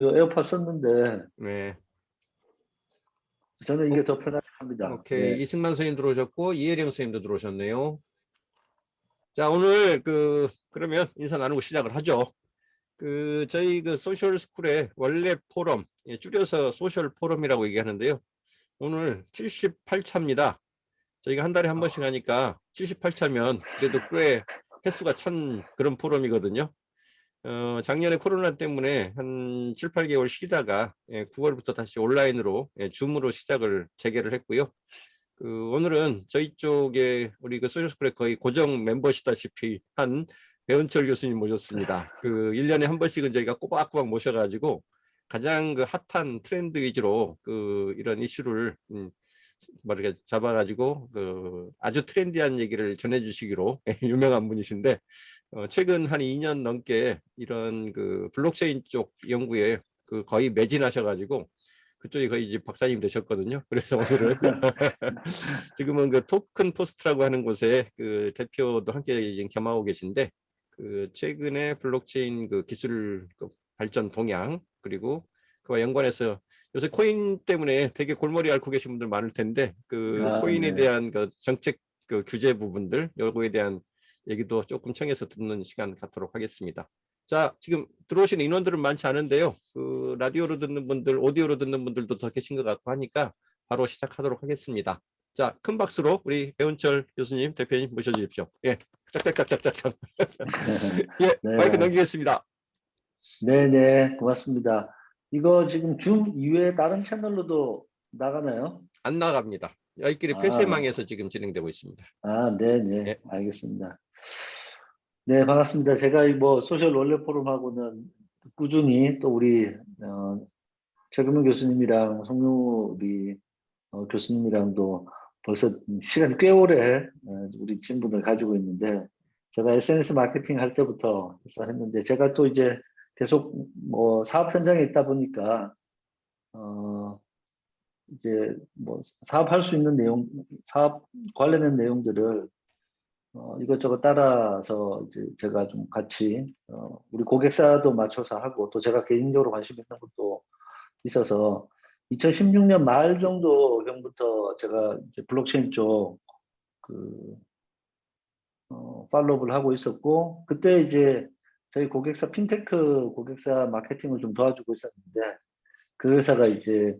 에어팟 썼는데 네. 저는 이게 더 편하게 합니다. 오케이. 네. 이승만 선생님 들어오셨고 이혜령 선생님도 들어오셨네요. 자, 오늘 그러면 인사 나누고 시작을 하죠. 저희 소셜 스쿨의 원래 포럼, 줄여서 소셜 포럼이라고 얘기하는데요. 오늘 78차입니다. 저희가 한 달에 한 번씩 하니까 78차면 그래도 꽤 횟수가 찬 그런 포럼이거든요. 작년에 코로나 때문에 한 7, 8개월 쉬다가 9월부터 다시 온라인으로 줌으로 재개를 했고요. 오늘은 저희 쪽에 우리 소셜스쿨의 거의 고정 멤버시다시피 한 배은철 교수님 모셨습니다. 1년에 한 번씩은 저희가 꼬박꼬박 모셔가지고 가장 핫한 트렌드 위주로 이런 이슈를 잡아가지고 아주 트렌디한 얘기를 전해주시기로 유명한 분이신데 최근 한 2년 넘게 이런 블록체인 쪽 연구에 거의 매진하셔가지고 그쪽이 거의 이제 박사님 되셨거든요. 그래서 오늘은 지금은 토큰 포스트라고 하는 곳에 대표도 함께 겸하고 계신데 최근에 블록체인 기술 발전 동향 그리고 그와 연관해서 요새 코인 때문에 되게 골머리 앓고 계신 분들 많을 텐데 코인에 네. 대한 정책 규제 부분들 요거에 대한 얘기도 조금 청해서 듣는 시간 갖도록 하겠습니다. 자, 지금 들어오신 인원들은 많지 않은데요. 라디오로 듣는 분들, 오디오로 듣는 분들도 더 계신 것 같고 하니까 바로 시작하도록 하겠습니다. 자, 큰 박수로 우리 배은철 교수님, 대표님 모셔주십시오. 예, 짝짝짝짝짝짝. 예, 네. 마이크 넘기겠습니다. 네네, 고맙습니다. 이거 지금 줌 이외에 다른 채널로도 나가나요? 안 나갑니다. 저희끼리 아, 폐쇄망에서 지금 진행되고 있습니다. 네네, 예. 알겠습니다. 네, 반갑습니다. 제가 소셜 원래 포럼하고는 꾸준히 또 우리 최금훈 교수님이랑 송영우 우리 교수님이랑도 벌써 시간이 꽤 오래 우리 친분을 가지고 있는데 제가 SNS 마케팅 할 때부터 해서 했는데 제가 또 이제 계속 사업 현장에 있다 보니까 이제 사업할 수 있는 내용, 사업 관련된 내용들을 이것저것 따라서 이제 제가 좀 같이 우리 고객사도 맞춰서 하고 또 제가 개인적으로 관심 있는 것도 있어서 2016년 말 정도경부터 제가 이제 블록체인 쪽 팔로우를 하고 있었고 그때 이제 저희 고객사 핀테크 고객사 마케팅을 좀 도와주고 있었는데 그 회사가 이제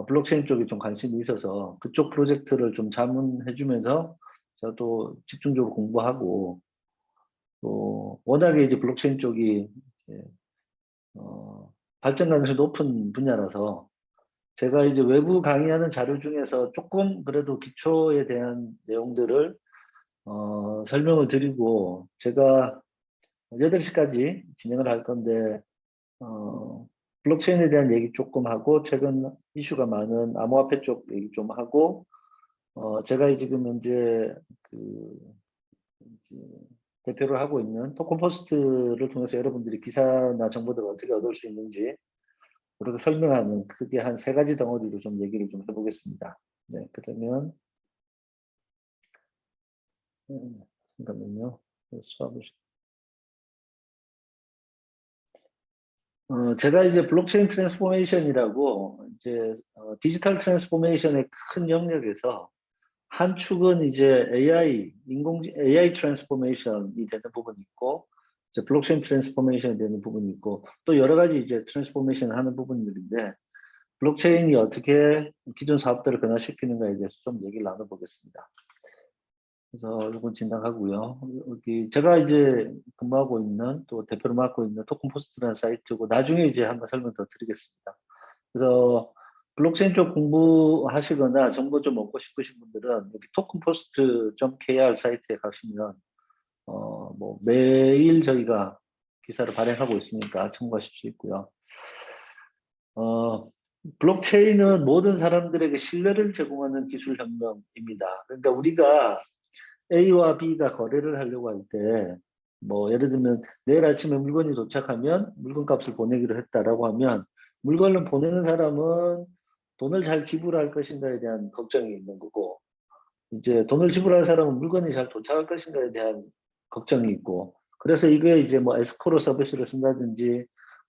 블록체인 쪽에 좀 관심이 있어서 그쪽 프로젝트를 좀 자문해주면서 저도 집중적으로 공부하고 또 워낙에 이제 블록체인 쪽이 이제 발전 가능성이 높은 분야라서 제가 이제 외부 강의하는 자료 중에서 조금 그래도 기초에 대한 내용들을 설명을 드리고 제가 8시까지 진행을 할 건데 블록체인에 대한 얘기 조금 하고 최근 이슈가 많은 암호화폐 쪽 얘기 좀 하고 제가 지금 현재 이제 대표를 하고 있는 토큰 포스트를 통해서 여러분들이 기사나 정보들을 어떻게 얻을 수 있는지 그렇게 설명하는 크게 한 3가지 덩어리로 좀 얘기를 좀 해보겠습니다. 네, 그러면 잠깐만요. 수업을 제가 이제 블록체인 트랜스포메이션이라고 이제 디지털 트랜스포메이션의 큰 영역에서 한 축은 이제 AI 트랜스포메이션이 되는 부분이 있고 이제 블록체인 트랜스포메이션이 되는 부분이 있고 또 여러 가지 이제 트랜스포메이션을 하는 부분들인데 블록체인이 어떻게 기존 사업들을 변화시키는가에 대해서 좀 얘기를 나눠보겠습니다. 그래서 이건 진행하고요. 여기 제가 이제 근무하고 있는 또 대표를 맡고 있는 토큰 포스트라는 사이트고 나중에 이제 한번 설명 더 드리겠습니다. 그래서 블록체인 쪽 공부하시거나 정보 좀 얻고 싶으신 분들은 여기 tokenpost.kr 사이트에 가시면 매일 저희가 기사를 발행하고 있으니까 참고하실 수 있고요. 블록체인은 모든 사람들에게 신뢰를 제공하는 기술 혁명입니다. 그러니까 우리가 A와 B가 거래를 하려고 할 때 예를 들면 내일 아침에 물건이 도착하면 물건값을 보내기로 했다라고 하면 물건을 보내는 사람은 돈을 잘 지불할 것인가에 대한 걱정이 있는 거고 이제 돈을 지불할 사람은 물건이 잘 도착할 것인가에 대한 걱정이 있고 그래서 이게 이제 에스코로 서비스를 쓴다든지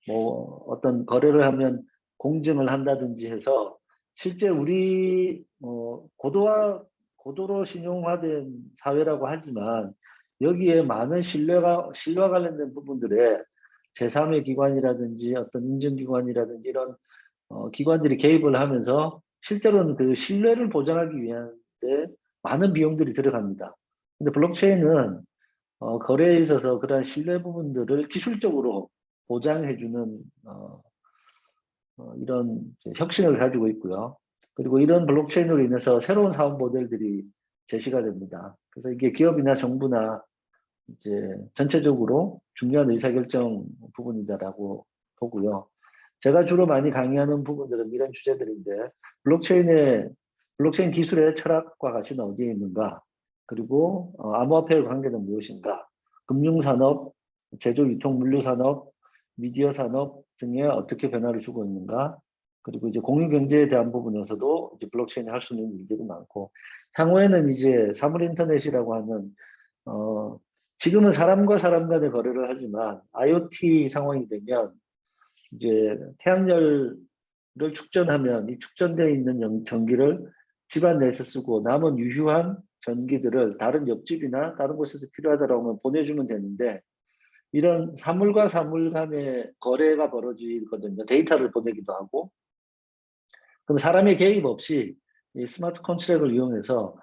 뭐 어떤 거래를 하면 공증을 한다든지 해서 실제 우리 고도로 신용화된 사회라고 하지만 여기에 많은 신뢰와 관련된 부분들에 제3의 기관이라든지 어떤 인증기관이라든지 이런 기관들이 개입을 하면서 실제로는 그 신뢰를 보장하기 위한 데 많은 비용들이 들어갑니다. 근데 블록체인은 거래에 있어서 그러한 신뢰 부분들을 기술적으로 보장해주는 이런 혁신을 가지고 있고요. 그리고 이런 블록체인으로 인해서 새로운 사업 모델들이 제시가 됩니다. 그래서 이게 기업이나 정부나 이제 전체적으로 중요한 의사결정 부분이다라고 보고요. 제가 주로 많이 강의하는 부분들은 이런 주제들인데 블록체인 기술의 철학과 가치는 어디에 있는가? 그리고 암호화폐의 관계는 무엇인가? 금융산업, 제조, 유통, 물류산업, 미디어 산업 등에 어떻게 변화를 주고 있는가? 그리고 이제 공유경제에 대한 부분에서도 이제 블록체인이 할 수 있는 일들이 많고, 향후에는 이제 사물인터넷이라고 하는 지금은 사람과 사람 간의 거래를 하지만 IoT 상황이 되면 이제 태양열을 축전하면 이 축전되어 있는 전기를 집안 내에서 쓰고 남은 유효한 전기들을 다른 옆집이나 다른 곳에서 필요하다고 하면 보내주면 되는데, 이런 사물과 사물 간의 거래가 벌어지거든요. 데이터를 보내기도 하고. 그럼 사람의 개입 없이 이 스마트 컨트랙을 이용해서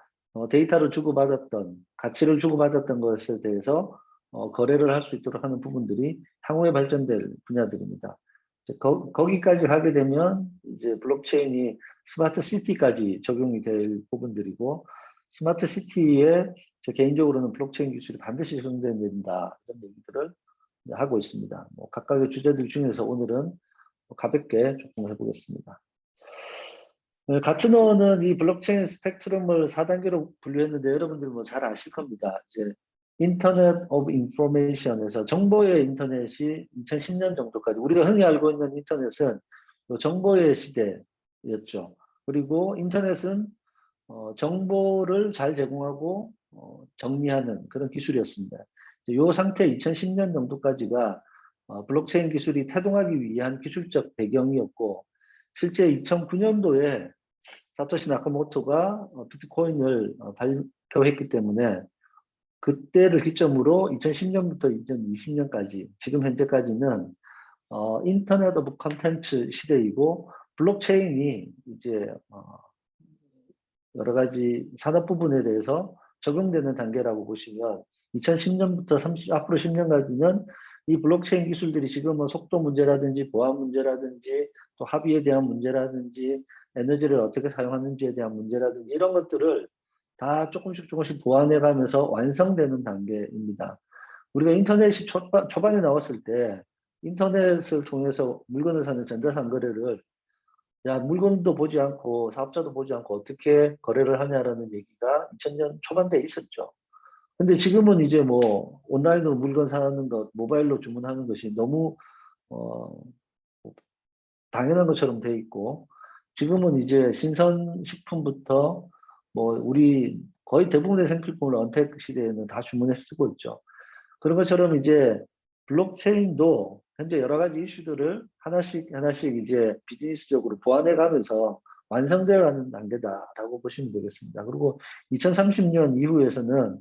데이터를 주고받았던, 가치를 주고받았던 것에 대해서 거래를 할 수 있도록 하는 부분들이 향후에 발전될 분야들입니다. 거기까지 가게 되면 이제 블록체인이 스마트 시티까지 적용이 될 부분들이고, 스마트 시티에 저 개인적으로는 블록체인 기술이 반드시 적용돼야 된다, 이런 얘기들을 하고 있습니다. 뭐 각각의 주제들 중에서 오늘은 가볍게 조금 해보겠습니다. 가트너는 이 블록체인 스펙트럼을 4단계로 분류했는데 여러분들 뭐 잘 아실 겁니다. 이제 인터넷 오브 인포메이션에서 정보의 인터넷이 2010년 정도까지, 우리가 흔히 알고 있는 인터넷은 정보의 시대였죠. 그리고 인터넷은 정보를 잘 제공하고 정리하는 그런 기술이었습니다. 이 상태 2010년 정도까지가 블록체인 기술이 태동하기 위한 기술적 배경이었고, 실제 2009년도에 사토시 나카모토가 비트코인을 발표했기 때문에 그때를 기점으로 2010년부터 2020년까지 지금 현재까지는 인터넷 오브 컨텐츠 시대이고, 블록체인이 이제 여러 가지 산업 부분에 대해서 적용되는 단계라고 보시면, 2010년부터 앞으로 10년까지는 이 블록체인 기술들이 지금은 속도 문제라든지 보안 문제라든지 또 합의에 대한 문제라든지 에너지를 어떻게 사용하는지에 대한 문제라든지 이런 것들을 다 조금씩 보완해 가면서 완성되는 단계입니다. 우리가 인터넷이 초반에 나왔을 때 인터넷을 통해서 물건을 사는 전자상거래를 물건도 보지 않고 사업자도 보지 않고 어떻게 거래를 하냐라는 얘기가 2000년 초반대에 있었죠. 근데 지금은 이제 뭐 온라인으로 물건 사는 것, 모바일로 주문하는 것이 너무 당연한 것처럼 돼 있고, 지금은 이제 신선식품부터 뭐 우리 거의 대부분의 생필품을 언택 시대에는 다 주문해 쓰고 있죠. 그런 것처럼 이제 블록체인도 현재 여러 가지 이슈들을 하나씩 이제 비즈니스적으로 보완해 가면서 완성되어 가는 단계다라고 보시면 되겠습니다. 그리고 2030년 이후에서는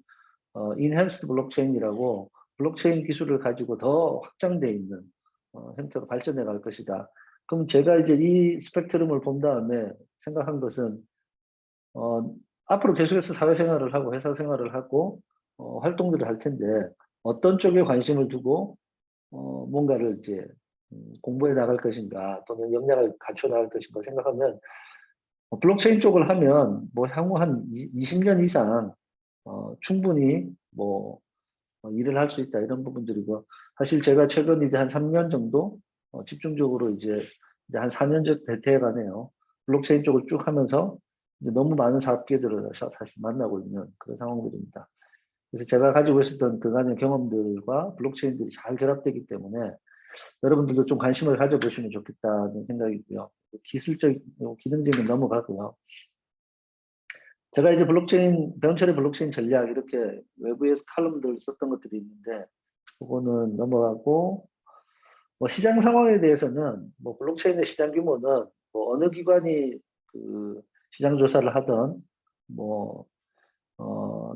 인핸스드 블록체인이라고 블록체인 기술을 가지고 더 확장되어 있는 형태로 발전해 갈 것이다. 그럼 제가 이제 이 스펙트럼을 본 다음에 생각한 것은 앞으로 계속해서 사회생활을 하고 회사 생활을 하고 활동들을 할 텐데 어떤 쪽에 관심을 두고 뭔가를 이제 공부해 나갈 것인가 또는 역량을 갖춰 나갈 것인가 생각하면 블록체인 쪽을 하면 뭐 향후 한 20년 이상 충분히 뭐 일을 할 수 있다, 이런 부분들이고, 사실 제가 최근 이제 한 3년 정도 집중적으로 이제 한 4년 전 대퇴해 가네요. 블록체인 쪽을 쭉 하면서 이제 너무 많은 사업계들을 사실 만나고 있는 그런 상황들입니다. 그래서 제가 가지고 있었던 그간의 경험들과 블록체인들이 잘 결합되기 때문에 여러분들도 좀 관심을 가져보시면 좋겠다는 생각이고요. 기술적, 기능적인 넘어가고요. 제가 이제 배운철의 블록체인 전략 이렇게 외부에서 칼럼들 썼던 것들이 있는데 그거는 넘어가고, 뭐 시장 상황에 대해서는 뭐 블록체인의 시장 규모는 뭐 어느 기관이 그 시장 조사를 하던 뭐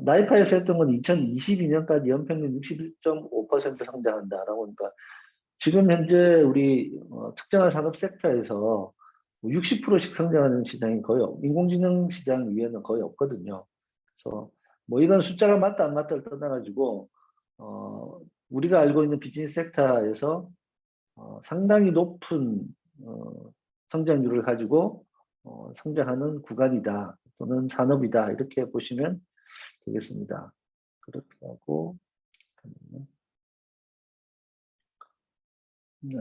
나이파에서 했던 건 2022년까지 연평균 61.5% 성장한다라고 하니까 지금 현재 우리 특정한 산업 섹터에서 60%씩 성장하는 시장이 거의 인공지능 시장 위에는 거의 없거든요. 그래서 뭐 이건 숫자가 맞다 안 맞다를 떠나가지고 우리가 알고 있는 비즈니스 섹터에서 상당히 높은 성장률을 가지고 성장하는 구간이다 또는 산업이다 이렇게 보시면 되겠습니다. 그렇게 하고 네.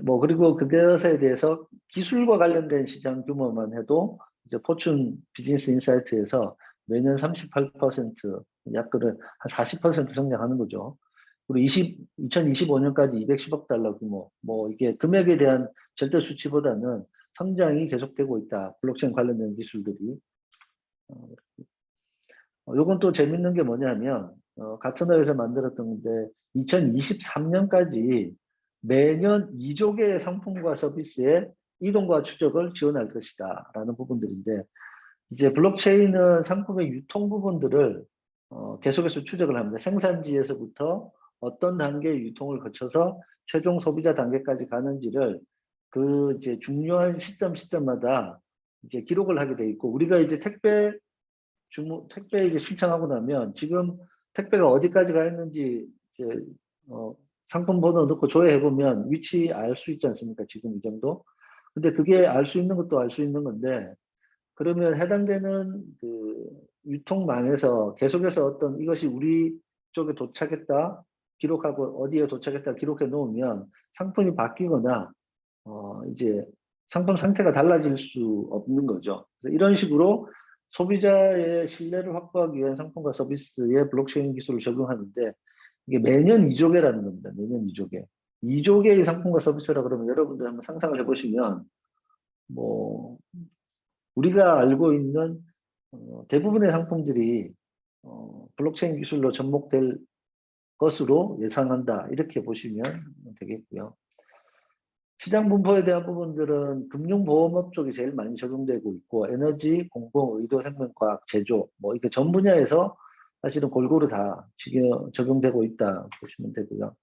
뭐 그리고 그것에 대해서 기술과 관련된 시장 규모만 해도 이제 포춘 비즈니스 인사이트에서 매년 38%, 약 한 40% 성장하는 거죠. 그리고 2025년까지 210억 달러 규모, 뭐 이게 금액에 대한 절대 수치보다는 성장이 계속되고 있다. 블록체인 관련된 기술들이. 요건 또 재밌는 게 뭐냐면 가트너에서 만들었던 건데 2023년까지 매년 2조 개의 상품과 서비스의 이동과 추적을 지원할 것이다 라는 부분들인데 이제 블록체인은 상품의 유통 부분들을 계속해서 추적을 합니다. 생산지에서부터 어떤 단계의 유통을 거쳐서 최종 소비자 단계까지 가는지를 그 이제 중요한 시점마다 이제 기록을 하게 돼 있고 우리가 이제 택배 이제 신청하고 나면 지금 택배가 어디까지 가 있는지 이제 상품 번호 넣고 조회해 보면 위치 알 수 있지 않습니까? 지금 이 정도. 근데 그게 알 수 있는 것도 알 수 있는 건데 그러면 해당되는 그 유통망에서 계속해서 어떤 이것이 우리 쪽에 도착했다 기록하고 어디에 도착했다 기록해 놓으면 상품이 바뀌거나 이제 상품 상태가 달라질 수 없는 거죠. 그래서 이런 식으로 소비자의 신뢰를 확보하기 위한 상품과 서비스에 블록체인 기술을 적용하는데 이게 매년 2조 개라는 겁니다. 매년 2조 개. 2조 개의 상품과 서비스라 그러면 여러분들 한번 상상을 해보시면 뭐 우리가 알고 있는 대부분의 상품들이 블록체인 기술로 접목될 것으로 예상한다. 이렇게 보시면 되겠고요. 시장 분포에 대한 부분들은 금융보험업 쪽이 제일 많이 적용되고 있고 에너지, 공공, 의료, 생명과학, 제조 뭐 이렇게 전 분야에서 사실은 골고루 다 적용되고 있다 보시면 되고요.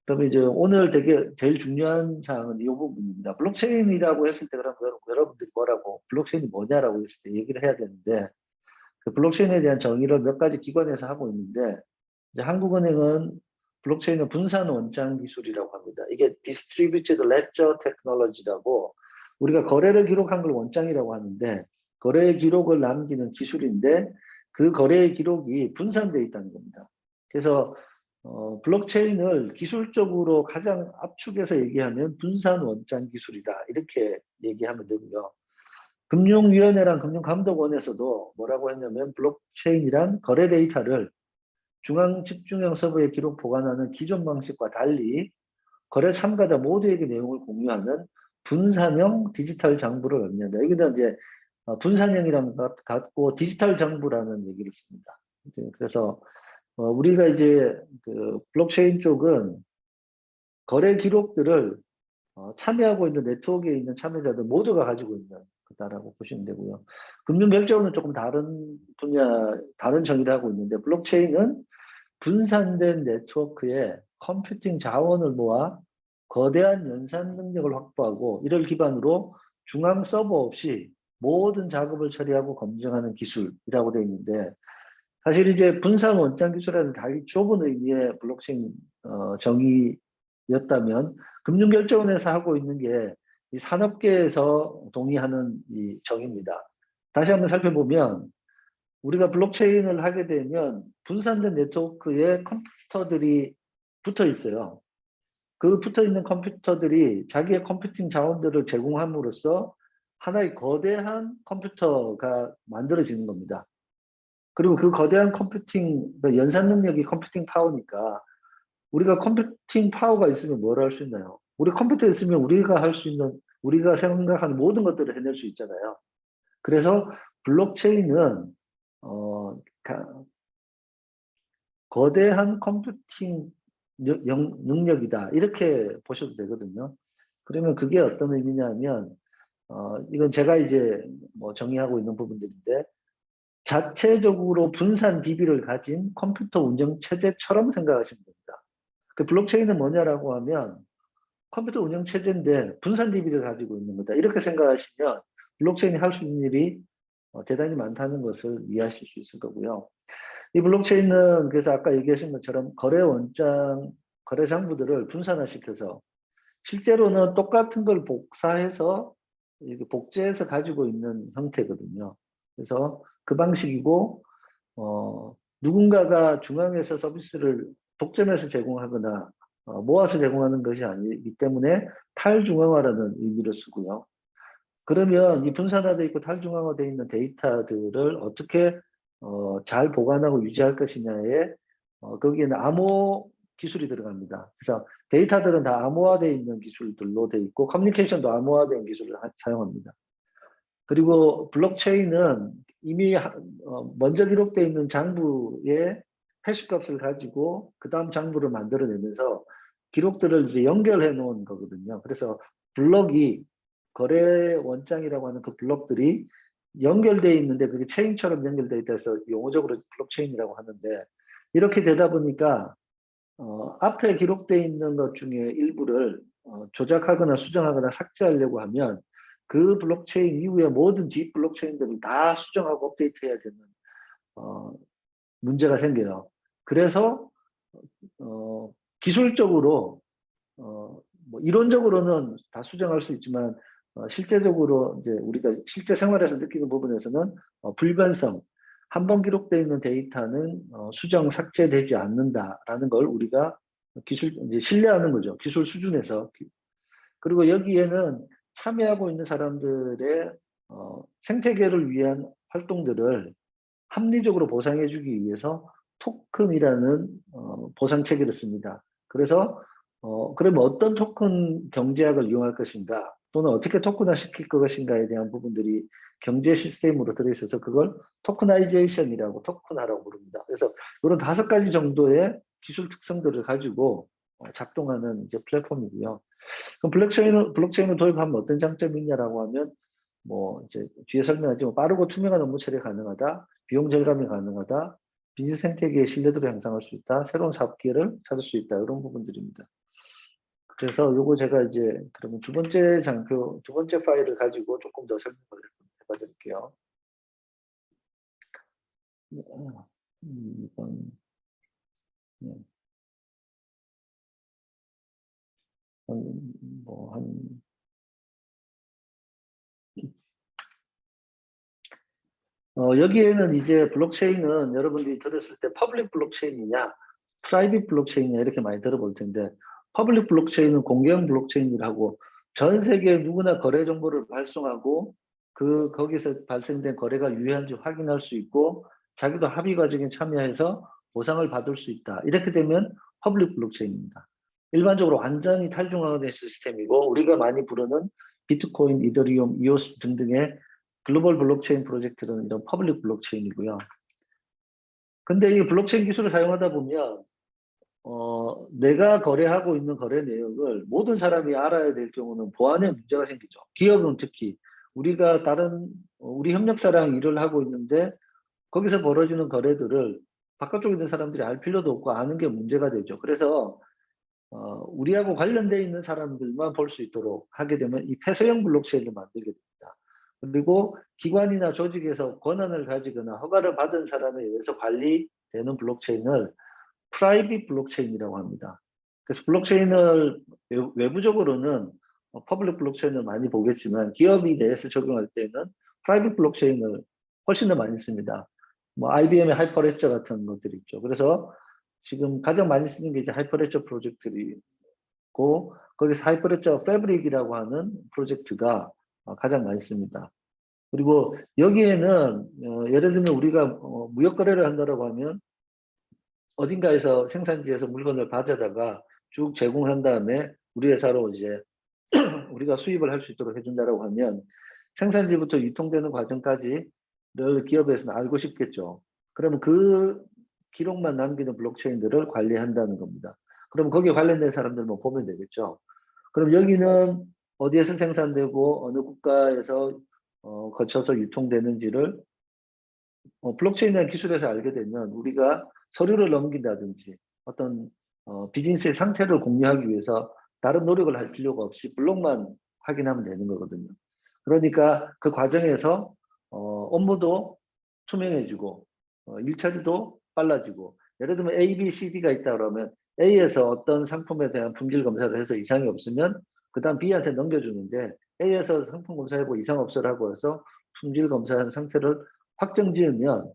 그러면 이제 오늘 되게 제일 중요한 사항은 이 부분입니다. 블록체인이라고 했을 때 그럼 여러분들이 뭐라고 블록체인이 뭐냐라고 했을 때 얘기를 해야 되는데 그 블록체인에 대한 정의를 몇 가지 기관에서 하고 있는데 이제 한국은행은 블록체인은 분산 원장 기술이라고 합니다. 이게 Distributed Ledger Technology라고 우리가 거래를 기록한 걸 원장이라고 하는데 거래의 기록을 남기는 기술인데 그 거래의 기록이 분산되어 있다는 겁니다. 그래서 블록체인을 기술적으로 가장 압축해서 얘기하면 분산 원장 기술이다 이렇게 얘기하면 되고요. 금융위원회랑 금융감독원에서도 뭐라고 했냐면 블록체인이란 거래 데이터를 중앙 집중형 서버에 기록 보관하는 기존 방식과 달리 거래 참가자 모두에게 내용을 공유하는 분산형 디지털 장부를 의미한다. 여기다 이제 분산형이랑 같고 디지털 장부라는 얘기를 씁니다. 그래서 우리가 이제 그 블록체인 쪽은 거래 기록들을 참여하고 있는 네트워크에 있는 참여자들 모두가 가지고 있는 거다라고 보시면 되고요. 금융결제원은 조금 다른 분야, 다른 정의를 하고 있는데 블록체인은 분산된 네트워크에 컴퓨팅 자원을 모아 거대한 연산 능력을 확보하고 이를 기반으로 중앙 서버 없이 모든 작업을 처리하고 검증하는 기술이라고 되어 있는데 사실 이제 분산 원장 기술이라는 다리 좁은 의미의 블록체인 정의였다면 금융결제원에서 하고 있는 게 이 산업계에서 동의하는 이 정의입니다. 다시 한번 살펴보면 우리가 블록체인을 하게 되면 분산된 네트워크에 컴퓨터들이 붙어 있어요. 그 붙어 있는 컴퓨터들이 자기의 컴퓨팅 자원들을 제공함으로써 하나의 거대한 컴퓨터가 만들어지는 겁니다. 그리고 그 거대한 컴퓨팅, 연산 능력이 컴퓨팅 파워니까 우리가 컴퓨팅 파워가 있으면 뭘 할 수 있나요? 우리 컴퓨터에 있으면 우리가 할 수 있는, 우리가 생각하는 모든 것들을 해낼 수 있잖아요. 그래서 블록체인은 거대한 컴퓨팅 능력이다. 이렇게 보셔도 되거든요. 그러면 그게 어떤 의미냐면 이건 제가 이제 뭐 정의하고 있는 부분들인데 자체적으로 분산 DB를 가진 컴퓨터 운영 체제처럼 생각하시면 됩니다. 그 블록체인은 뭐냐라고 하면 컴퓨터 운영 체제인데 분산 DB를 가지고 있는 거다. 이렇게 생각하시면 블록체인이 할 수 있는 일이 대단히 많다는 것을 이해하실 수 있을 거고요. 이 블록체인은 그래서 아까 얘기하신 것처럼 거래 장부들을 분산화시켜서 실제로는 똑같은 걸 복사해서 이렇게 복제해서 가지고 있는 형태거든요. 그래서 그 방식이고 누군가가 중앙에서 서비스를 독점해서 제공하거나 모아서 제공하는 것이 아니기 때문에 탈중앙화라는 의미를 쓰고요. 그러면 이 분산화되어 있고 탈중앙화되어 있는 데이터들을 어떻게 잘 보관하고 유지할 것이냐에 거기에는 암호 기술이 들어갑니다. 그래서 데이터들은 다 암호화되어 있는 기술들로 되어 있고 커뮤니케이션도 암호화된 기술을 사용합니다. 그리고 블록체인은 이미 먼저 기록되어 있는 장부의 해시값을 가지고 그 다음 장부를 만들어내면서 기록들을 이제 연결해 놓은 거거든요. 그래서 블록이 거래 원장이라고 하는 그 블록들이 연결되어 있는데 그게 체인처럼 연결되어 있다 해서 용어적으로 블록체인이라고 하는데 이렇게 되다 보니까 앞에 기록되어 있는 것 중에 일부를 조작하거나 수정하거나 삭제하려고 하면 그 블록체인 이후에 모든 뒷 블록체인들을 다 수정하고 업데이트해야 되는 문제가 생겨요. 그래서 기술적으로 뭐 이론적으로는 다 수정할 수 있지만 실제적으로 이제 우리가 실제 생활에서 느끼는 부분에서는 불변성, 한 번 기록되어 있는 데이터는 수정, 삭제되지 않는다라는 걸 우리가 이제 신뢰하는 거죠. 기술 수준에서. 그리고 여기에는 참여하고 있는 사람들의 생태계를 위한 활동들을 합리적으로 보상해주기 위해서 토큰이라는 보상 체계를 씁니다. 그래서 그러면 어떤 토큰 경제학을 이용할 것인가 또는 어떻게 토큰화 시킬 것인가에 대한 부분들이 경제 시스템으로 들어있어서 그걸 토크나이제이션이라고 토큰화라고 부릅니다. 그래서 이런 5가지 정도의 기술 특성들을 가지고 작동하는 이제 플랫폼이고요. 그럼 블록체인을 도입하면 어떤 장점이 있냐라고 하면 뭐 이제 뒤에 설명하지만 빠르고 투명한 업무 처리 가능하다, 비용 절감이 가능하다, 비즈니스 생태계의 신뢰도를 향상할 수 있다, 새로운 사업 기회를 찾을 수 있다 이런 부분들입니다. 그래서 요거 제가 이제 그러면 두 번째 파일을 가지고 조금 더 설명을 해봐드릴게요. 이번 뭐한 여기에는 이제 블록체인은 여러분들이 들었을 때 퍼블릭 블록체인이냐 프라이빗 블록체인이냐 이렇게 많이 들어볼 텐데 퍼블릭 블록체인은 공개형 블록체인이라고 전 세계 누구나 거래 정보를 발송하고 거기서 발생된 거래가 유효한지 확인할 수 있고 자기도 합의 과정에 참여해서 보상을 받을 수 있다. 이렇게 되면 퍼블릭 블록체인입니다. 일반적으로 완전히 탈중앙화된 시스템이고 우리가 많이 부르는 비트코인, 이더리움, 이오스 등등의 글로벌 블록체인 프로젝트는 이런 퍼블릭 블록체인이고요. 근데 이 블록체인 기술을 사용하다 보면 내가 거래하고 있는 거래 내역을 모든 사람이 알아야 될 경우는 보안에 문제가 생기죠. 기업은 특히 우리가 우리 협력사랑 일을 하고 있는데 거기서 벌어지는 거래들을 바깥쪽에 있는 사람들이 알 필요도 없고 아는 게 문제가 되죠. 그래서 우리하고 관련되어 있는 사람들만 볼 수 있도록 하게 되면 이 폐쇄형 블록체인을 만들게 됩니다. 그리고 기관이나 조직에서 권한을 가지거나 허가를 받은 사람에 의해서 관리되는 블록체인을 프라이빗 블록체인이라고 합니다. 그래서 블록체인을 외부적으로는 퍼블릭 블록체인을 많이 보겠지만 기업이 내에서 적용할 때는 프라이빗 블록체인을 훨씬 더 많이 씁니다. 뭐 IBM의 하이퍼레저 같은 것들이 있죠. 그래서 지금 가장 많이 쓰는 게 이제 하이퍼레저 프로젝트이고 거기서 하이퍼레저 패브릭이라고 하는 프로젝트가 가장 많이 씁니다. 그리고 여기에는 예를 들면 우리가 무역 거래를 한다고 하면 어딘가에서 생산지에서 물건을 받아다가 쭉 제공한 다음에 우리 회사로 이제 우리가 수입을 할 수 있도록 해준다라고 하면 생산지부터 유통되는 과정까지를 기업에서는 알고 싶겠죠. 그러면 그 기록만 남기는 블록체인들을 관리한다는 겁니다. 그럼 거기에 관련된 사람들만 보면 되겠죠. 그럼 여기는 어디에서 생산되고 어느 국가에서 거쳐서 유통되는지를 블록체인이라는 기술에서 알게 되면 우리가 서류를 넘긴다든지 어떤 비즈니스의 상태를 공유하기 위해서 다른 노력을 할 필요가 없이 블록만 확인하면 되는 거거든요. 그러니까 그 과정에서 업무도 투명해지고 일처리도 빨라지고, 예를 들면 A, B, C, D가 있다 그러면 A에서 어떤 상품에 대한 품질 검사를 해서 이상이 없으면 그 다음 B한테 넘겨주는데, A에서 상품 검사해보고 이상 없어라고 해서 품질 검사한 상태를 확정지으면,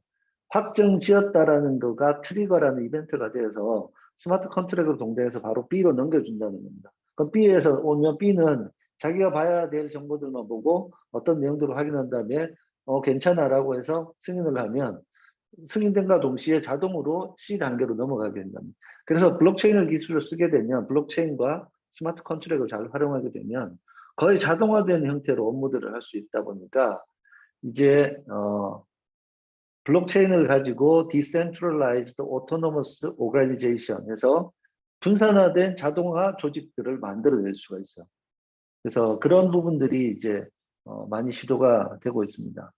확정지었다라는 거가 트리거라는 이벤트가 되어서 스마트 컨트랙으로 동대해서 바로 B로 넘겨준다는 겁니다. 그럼 B에서 오면 B는 자기가 봐야 될 정보들만 보고 어떤 내용들을 확인한 다음에 괜찮아라고 해서 승인을 하면, 승인된과 동시에 자동으로 C 단계로 넘어가게 된답니다. 그래서 블록체인을 기술을 쓰게 되면, 블록체인과 스마트 컨트랙을 잘 활용하게 되면 거의 자동화된 형태로 업무들을 할 수 있다 보니까, 이제 블록체인을 가지고 Decentralized Autonomous Organization에서 분산화된 자동화 조직들을 만들어낼 수가 있어. 그래서 그런 부분들이 이제 많이 시도가 되고 있습니다.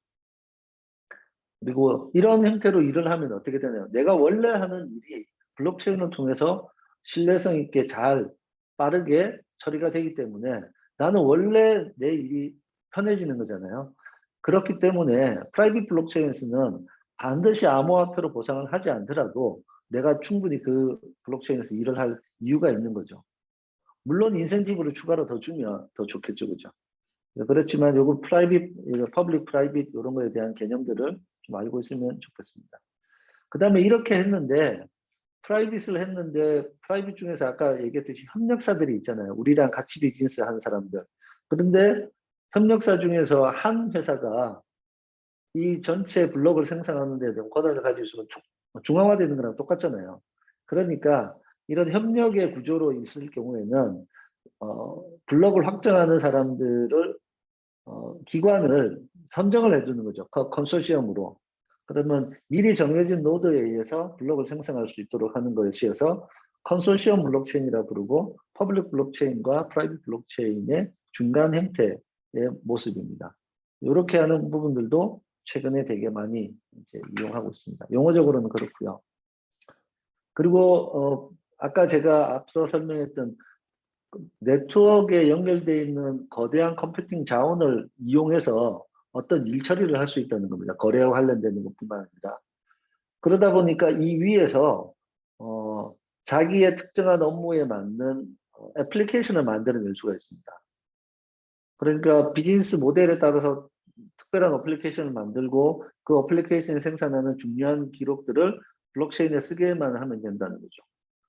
그리고 이런 형태로 일을 하면 어떻게 되나요? 내가 원래 하는 일이 블록체인을 통해서 신뢰성 있게 잘 빠르게 처리가 되기 때문에 나는 원래 내 일이 편해지는 거잖아요. 그렇기 때문에 프라이빗 블록체인에서는 반드시 암호화폐로 보상을 하지 않더라도 내가 충분히 그 블록체인에서 일을 할 이유가 있는 거죠. 물론 인센티브를 추가로 더 주면 더 좋겠죠, 그죠? 그렇지만 요거 프라이빗, 퍼블릭 프라이빗 이런 거에 대한 개념들을 좀 알고 있으면 좋겠습니다. 그 다음에 이렇게 했는데, 프라이빗을 했는데, 프라이빗 중에서 아까 얘기했듯이 협력사들이 있잖아요. 우리랑 같이 비즈니스 하는 사람들. 그런데 협력사 중에서 한 회사가 이 전체 블록을 생산하는 데 대한 권한을 가지고 있으면 중앙화되는 거랑 똑같잖아요. 그러니까 이런 협력의 구조로 있을 경우에는 블록을 확정하는 사람들을 기관을 선정을 해주는 거죠. 컨소시엄으로. 그러면 미리 정해진 노드에 의해서 블록을 생성할 수 있도록 하는 것이어서 컨소시엄 블록체인이라 부르고, 퍼블릭 블록체인과 프라이빗 블록체인의 중간 형태의 모습입니다. 이렇게 하는 부분들도 최근에 되게 많이 이제 이용하고 있습니다. 용어적으로는 그렇고요. 그리고 아까 제가 앞서 설명했던 네트워크에 연결되어 있는 거대한 컴퓨팅 자원을 이용해서 어떤 일 처리를 할 수 있다는 겁니다. 거래와 관련되는 것뿐만 아니라. 그러다 보니까 이 위에서 자기의 특정한 업무에 맞는 애플리케이션을 만들어낼 수가 있습니다. 그러니까 비즈니스 모델에 따라서 특별한 어플리케이션을 만들고 그 어플리케이션이 생산하는 중요한 기록들을 블록체인에 쓰게만 하면 된다는 거죠.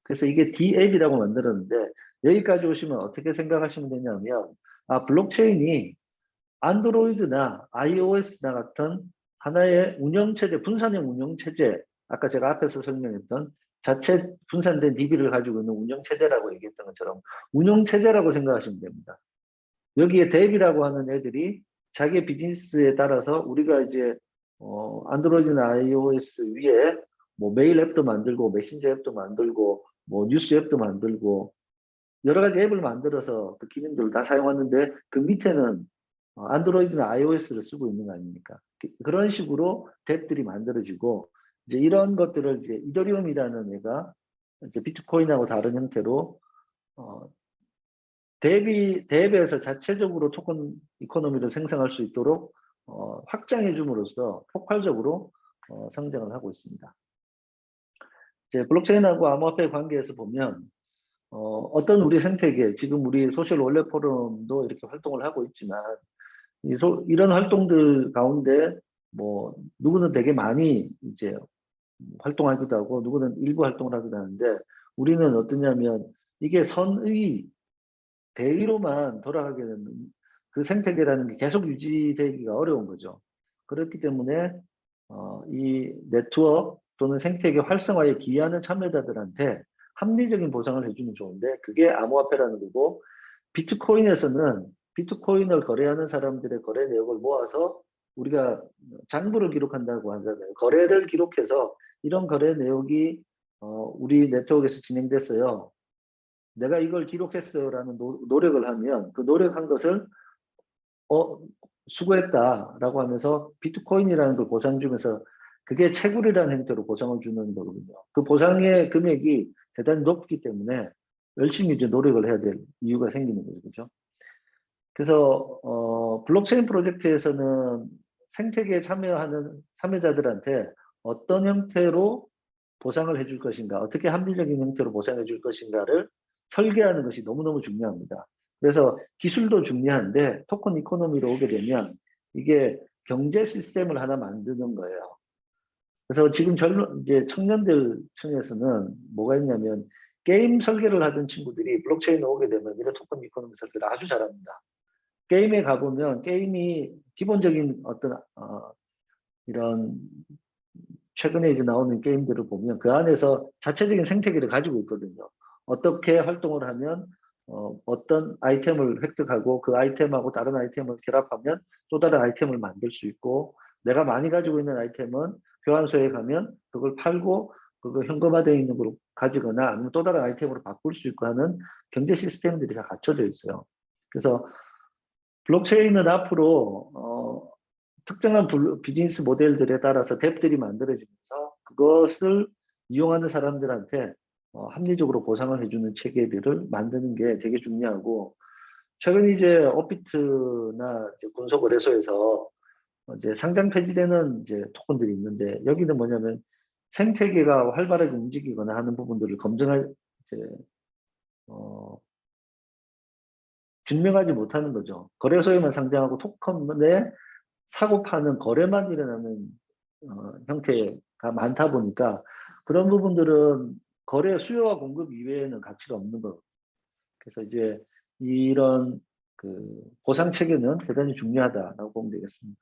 그래서 이게 D앱이라고 만들었는데, 여기까지 오시면 어떻게 생각하시면 되냐면, 블록체인이 안드로이드나 iOS나 같은 하나의 운영체제, 분산형 운영체제, 아까 제가 앞에서 설명했던 자체 분산된 DB를 가지고 있는 운영체제라고 얘기했던 것처럼 운영체제라고 생각하시면 됩니다. 여기에 앱이라고 하는 애들이 자기 비즈니스에 따라서 우리가 이제 안드로이드나 iOS 위에 뭐 메일 앱도 만들고 메신저 앱도 만들고 뭐 뉴스 앱도 만들고 여러 가지 앱을 만들어서 그 기능들을 다 사용하는데, 그 밑에는 안드로이드나 iOS를 쓰고 있는 거 아닙니까? 그런 식으로 앱들이 만들어지고, 이제 이런 것들을 이제 이더리움이라는 애가 이제 비트코인하고 다른 형태로 앱에서 자체적으로 토큰 이코노미를 생성할 수 있도록 확장해 줌으로써 폭발적으로 성장을 하고 있습니다. 이제 블록체인하고 암호화폐의 관계에서 보면 어떤 우리 생태계, 지금 우리 소셜 원래 포럼도 이렇게 활동을 하고 있지만, 이런 활동들 가운데 뭐 누구는 되게 많이 이제 활동하기도 하고 누구는 일부 활동을 하기도 하는데, 우리는 어떠냐면 이게 선의 대의로만 돌아가게 되는 그 생태계라는 게 계속 유지되기가 어려운 거죠. 그렇기 때문에 이 네트워크 또는 생태계 활성화에 기여하는 참여자들한테 합리적인 보상을 해주면 좋은데, 그게 암호화폐라는 거고, 비트코인에서는 비트코인을 거래하는 사람들의 거래 내역을 모아서 우리가 장부를 기록한다고 하잖아요. 거래를 기록해서 이런 거래 내역이 우리 네트워크에서 진행됐어요. 내가 이걸 기록했어요라는 노력을 하면 그 노력한 것을 수고했다라고 하면서 비트코인이라는 걸 보상 주면서 그게 채굴이라는 형태로 보상을 주는 거거든요. 그 보상의 금액이 대단히 높기 때문에 열심히 이제 노력을 해야 될 이유가 생기는 거죠. 그렇죠? 그래서 블록체인 프로젝트에서는 생태계에 참여하는 참여자들한테 어떤 형태로 보상을 해줄 것인가, 어떻게 합리적인 형태로 보상해 줄 것인가를 설계하는 것이 너무너무 중요합니다. 그래서 기술도 중요한데 토큰 이코노미로 오게 되면 이게 경제 시스템을 하나 만드는 거예요. 그래서 지금 이제 청년들 층에서는 뭐가 있냐면 게임 설계를 하던 친구들이 블록체인에 오게 되면 이런 토큰 이코노미 설계를 아주 잘합니다. 게임에 가보면 게임이 기본적인 어떤 이런 최근에 이제 나오는 게임들을 보면 그 안에서 자체적인 생태계를 가지고 있거든요. 어떻게 활동을 하면 어떤 아이템을 획득하고 그 아이템하고 다른 아이템을 결합하면 또 다른 아이템을 만들 수 있고 내가 많이 가지고 있는 아이템은 교환소에 가면 그걸 팔고 그거 현금화되어 있는 걸 가지거나 아니면 또 다른 아이템으로 바꿀 수 있고 하는 경제 시스템들이 다 갖춰져 있어요. 그래서 블록체인은 앞으로 특정한 비즈니스 모델들에 따라서 덱들이 만들어지면서 그것을 이용하는 사람들한테 합리적으로 보상을 해주는 체계들을 만드는 게 되게 중요하고 최근 이제 업비트나 군소거래소에서 이제 상장 폐지되는 이제 토큰들이 있는데 여기는 뭐냐면 생태계가 활발하게 움직이거나 하는 부분들을 검증할 이제 증명하지 못하는 거죠. 거래소에만 상장하고 토큰에 사고 파는 거래만 일어나는 형태가 많다 보니까 그런 부분들은 거래 수요와 공급 이외에는 가치가 없는 거. 그래서 이제 이런 그 보상 체계는 대단히 중요하다라고 보면 되겠습니다.